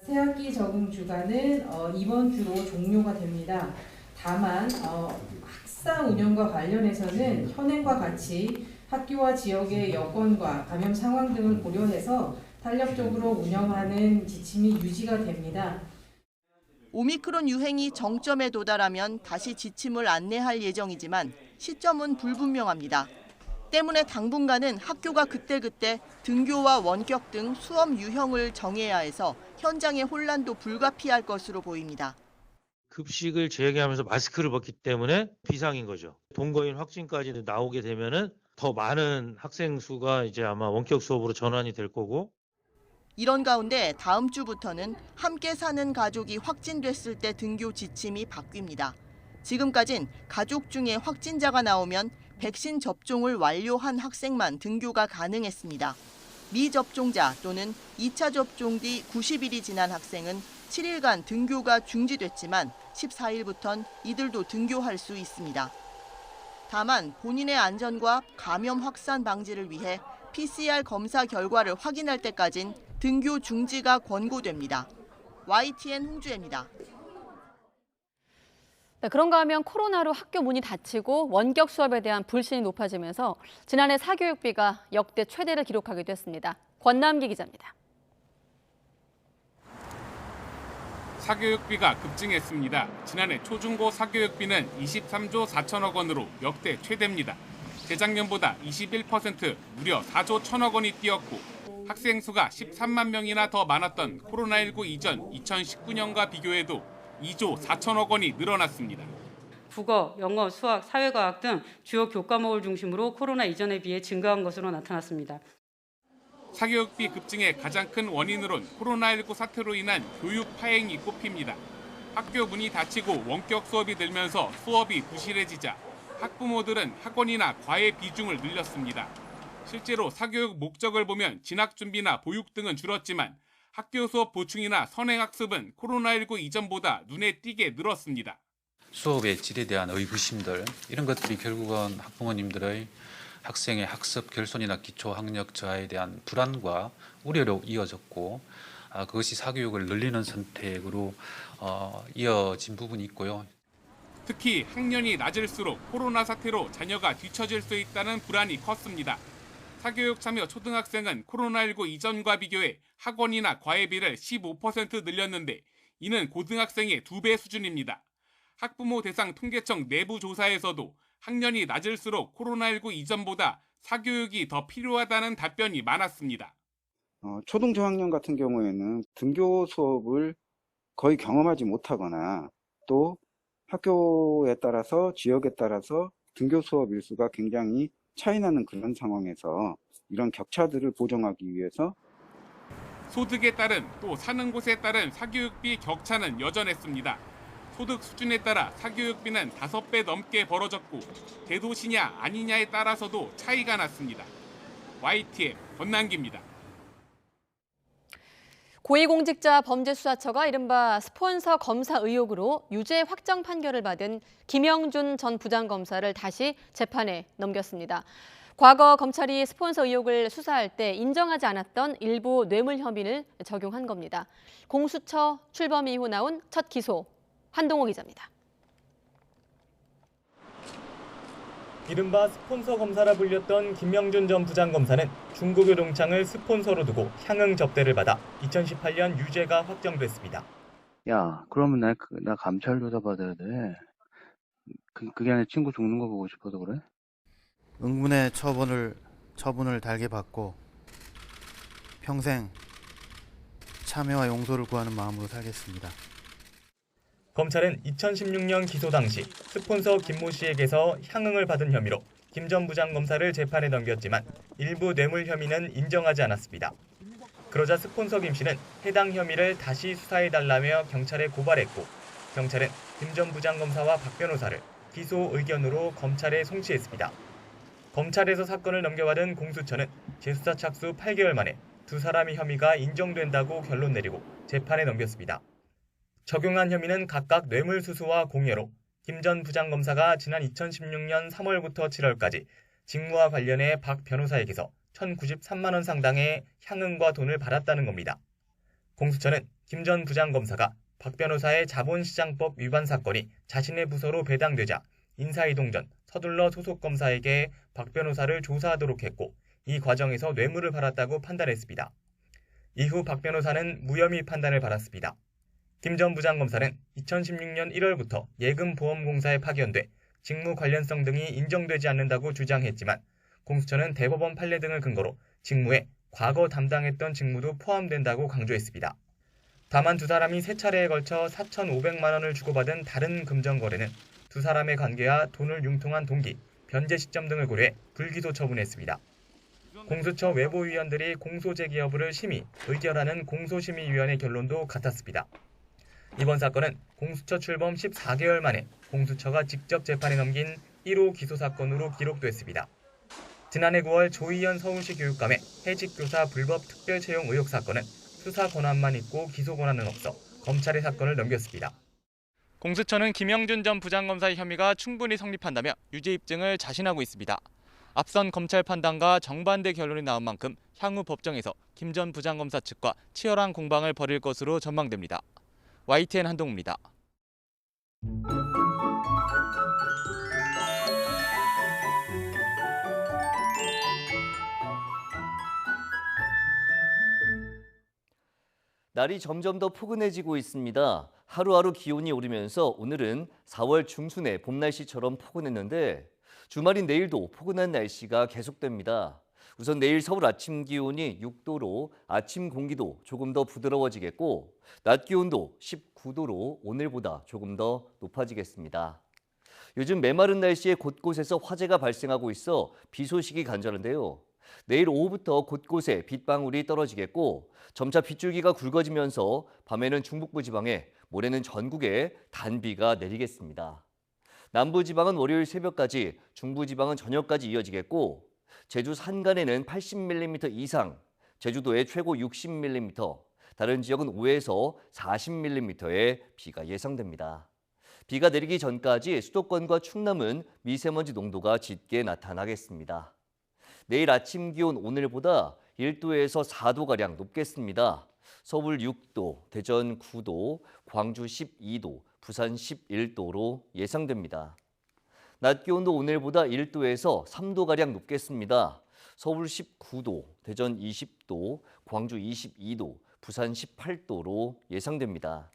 Speaker 19: 새학기 적응 주간은 이번 주로 종료가 됩니다. 다만 학사 운영과 관련해서는 현행과 같이 학교와 지역의 여건과 감염 상황 등을 고려해서 탄력적으로 운영하는 지침이 유지가 됩니다.
Speaker 18: 오미크론 유행이 정점에 도달하면 다시 지침을 안내할 예정이지만 시점은 불분명합니다. 때문에 당분간은 학교가 그때그때 등교와 원격 등 수업 유형을 정해야 해서 현장의 혼란도 불가피할 것으로 보입니다.
Speaker 20: 급식을 재개하면서 마스크를 벗기 때문에 비상인 거죠. 동거인 확진까지 나오게 되면은 더 많은 학생 수가 이제 아마 원격 수업으로 전환이 될 거고.
Speaker 18: 이런 가운데 다음 주부터는 함께 사는 가족이 확진됐을 때 등교 지침이 바뀝니다. 지금까진 가족 중에 확진자가 나오면 백신 접종을 완료한 학생만 등교가 가능했습니다. 미접종자 또는 2차 접종 뒤 90일이 지난 학생은 7일간 등교가 중지됐지만 14일부턴 이들도 등교할 수 있습니다. 다만 본인의 안전과 감염 확산 방지를 위해 PCR 검사 결과를 확인할 때까진 등교 중지가 권고됩니다. YTN 홍주혜입니다.
Speaker 7: 네, 그런가 하면 코로나로 학교 문이 닫히고 원격 수업에 대한 불신이 높아지면서 지난해 사교육비가 역대 최대를 기록하기도 했습니다. 권남기 기자입니다.
Speaker 21: 사교육비가 급증했습니다. 지난해 초중고 사교육비는 23조 4천억 원으로 역대 최대입니다. 재작년보다 21% 무려 4조 1천억 원이 뛰었고 학생 수가 13만 명이나 더 많았던 코로나19 이전 2019년과 비교해도 2조 4천억 원이 늘어났습니다.
Speaker 23: 국어, 영어, 수학, 사회과학 등 주요 교과목을 중심으로 코로나 이전에 비해 증가한 것으로 나타났습니다.
Speaker 21: 사교육비 급증의 가장 큰 원인으론 코로나19 사태로 인한 교육 파행이 꼽힙니다. 학교 문이 닫히고 원격 수업이 늘면서 수업이 부실해지자 학부모들은 학원이나 과외 비중을 늘렸습니다. 실제로 사교육 목적을 보면 진학 준비나 보육 등은 줄었지만 학교 수업 보충이나 선행학습은 코로나19 이전보다 눈에 띄게 늘었습니다.
Speaker 24: 수업의 질에 대한 의구심들 이런 것들이 결국은 학부모님들의 학생의 학습 결손이나 기초학력 저하에 대한 불안과 우려로 이어졌고 그것이 사교육을 늘리는 선택으로 이어진 부분이 있고요.
Speaker 21: 특히 학년이 낮을수록 코로나 사태로 자녀가 뒤처질 수 있다는 불안이 컸습니다. 사교육 참여 초등학생은 코로나19 이전과 비교해 학원이나 과외비를 15% 늘렸는데 이는 고등학생의 2배 수준입니다. 학부모 대상 통계청 내부 조사에서도 학년이 낮을수록 코로나19 이전보다 사교육이 더 필요하다는 답변이 많았습니다.
Speaker 1: 초등 저학년 같은 경우에는 등교 수업을 거의 경험하지 못하거나 또 학교에 따라서 지역에 따라서 등교 수업 일수가 굉장히 차이나는 그런 상황에서 이런 격차들을 보정하기 위해서
Speaker 21: 소득에 따른 또 사는 곳에 따른 사교육비 격차는 여전했습니다. 소득 수준에 따라 사교육비는 5배 넘게 벌어졌고 대도시냐 아니냐에 따라서도 차이가 났습니다. YTN 권남기입니다.
Speaker 7: 고위공직자 범죄수사처가 이른바 스폰서 검사 의혹으로 유죄 확정 판결을 받은 김영준 전 부장검사를 다시 재판에 넘겼습니다. 과거 검찰이 스폰서 의혹을 수사할 때 인정하지 않았던 일부 뇌물 혐의를 적용한 겁니다. 공수처 출범 이후 나온 첫 기소, 한동호 기자입니다.
Speaker 5: 이른바 스폰서 검사라 불렸던 김영준 전 부장검사는 중국유동창을 스폰서로 두고 향응 접대를 받아 2018년 유죄가 확정됐습니다.
Speaker 8: 야, 그러면 나 감찰 조사 받아야 돼. 그게 아니라 친구 죽는 거 보고 싶어서 그래?
Speaker 9: 응분의 처분을 달게 받고 평생 참여와 용서를 구하는 마음으로 살겠습니다.
Speaker 5: 검찰은 2016년 기소 당시 스폰서 김모 씨에게서 향응을 받은 혐의로 김 전 부장검사를 재판에 넘겼지만 일부 뇌물 혐의는 인정하지 않았습니다. 그러자 스폰서 김 씨는 해당 혐의를 다시 수사해달라며 경찰에 고발했고 경찰은 김 전 부장검사와 박 변호사를 기소 의견으로 검찰에 송치했습니다. 검찰에서 사건을 넘겨받은 공수처는 재수사 착수 8개월 만에 두 사람의 혐의가 인정된다고 결론 내리고 재판에 넘겼습니다. 적용한 혐의는 각각 뇌물수수와 공여로 김 전 부장검사가 지난 2016년 3월부터 7월까지 직무와 관련해 박 변호사에게서 1,093만 원 상당의 향응과 돈을 받았다는 겁니다. 공수처는 김 전 부장검사가 박 변호사의 자본시장법 위반 사건이 자신의 부서로 배당되자 인사이동 전 서둘러 소속검사에게 박 변호사를 조사하도록 했고 이 과정에서 뇌물을 받았다고 판단했습니다. 이후 박 변호사는 무혐의 판단을 받았습니다. 김 전 부장검사는 2016년 1월부터 예금보험공사에 파견돼 직무 관련성 등이 인정되지 않는다고 주장했지만 공수처는 대법원 판례 등을 근거로 직무에 과거 담당했던 직무도 포함된다고 강조했습니다. 다만 두 사람이 세 차례에 걸쳐 4,500만 원을 주고받은 다른 금전 거래는 두 사람의 관계와 돈을 융통한 동기, 변제 시점 등을 고려해 불기소 처분했습니다. 공수처 외부위원들이 공소 제기 여부를 심의, 의결하는 공소심의위원회 결론도 같았습니다. 이번 사건은 공수처 출범 14개월 만에 공수처가 직접 재판에 넘긴 1호 기소 사건으로 기록됐습니다. 지난해 9월 조희연 서울시 교육감의 해직교사 불법 특별 채용 의혹 사건은 수사 권한만 있고 기소 권한은 없어 검찰에 사건을 넘겼습니다. 공수처는 김영준 전 부장검사의 혐의가 충분히 성립한다며 유죄 입증을 자신하고 있습니다. 앞선 검찰 판단과 정반대 결론이 나온 만큼 향후 법정에서 김 전 부장검사 측과 치열한 공방을 벌일 것으로 전망됩니다. YTN 한동우입니다.
Speaker 22: 날이 점점 더 포근해지고 있습니다. 하루하루 기온이 오르면서 오늘은 4월 중순의 봄 날씨처럼 포근했는데 주말인 내일도 포근한 날씨가 계속됩니다. 우선 내일 서울 아침 기온이 6도로 아침 공기도 조금 더 부드러워지겠고 낮 기온도 19도로 오늘보다 조금 더 높아지겠습니다. 요즘 메마른 날씨에 곳곳에서 화재가 발생하고 있어 비 소식이 간절한데요. 내일 오후부터 곳곳에 빗방울이 떨어지겠고 점차 빗줄기가 굵어지면서 밤에는 중북부 지방에, 모레는 전국에 단비가 내리겠습니다. 남부지방은 월요일 새벽까지, 중부지방은 저녁까지 이어지겠고 제주 산간에는 80mm 이상, 제주도에 최고 60mm, 다른 지역은 5에서 40mm의 비가 예상됩니다. 비가 내리기 전까지 수도권과 충남은 미세먼지 농도가 짙게 나타나겠습니다. 내일 아침 기온 오늘보다 1도에서 4도가량 높겠습니다. 서울 6도, 대전 9도, 광주 12도, 부산 11도로 예상됩니다. 낮 기온도 오늘보다 1도에서 3도가량 높겠습니다. 서울 19도, 대전 20도, 광주 22도, 부산 18도로 예상됩니다.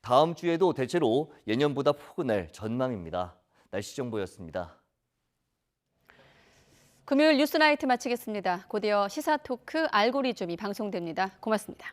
Speaker 22: 다음 주에도 대체로 예년보다 포근할 전망입니다. 날씨 정보였습니다.
Speaker 7: 금요일 뉴스나이트 마치겠습니다. 곧이어 시사토크 알고리즘이 방송됩니다. 고맙습니다.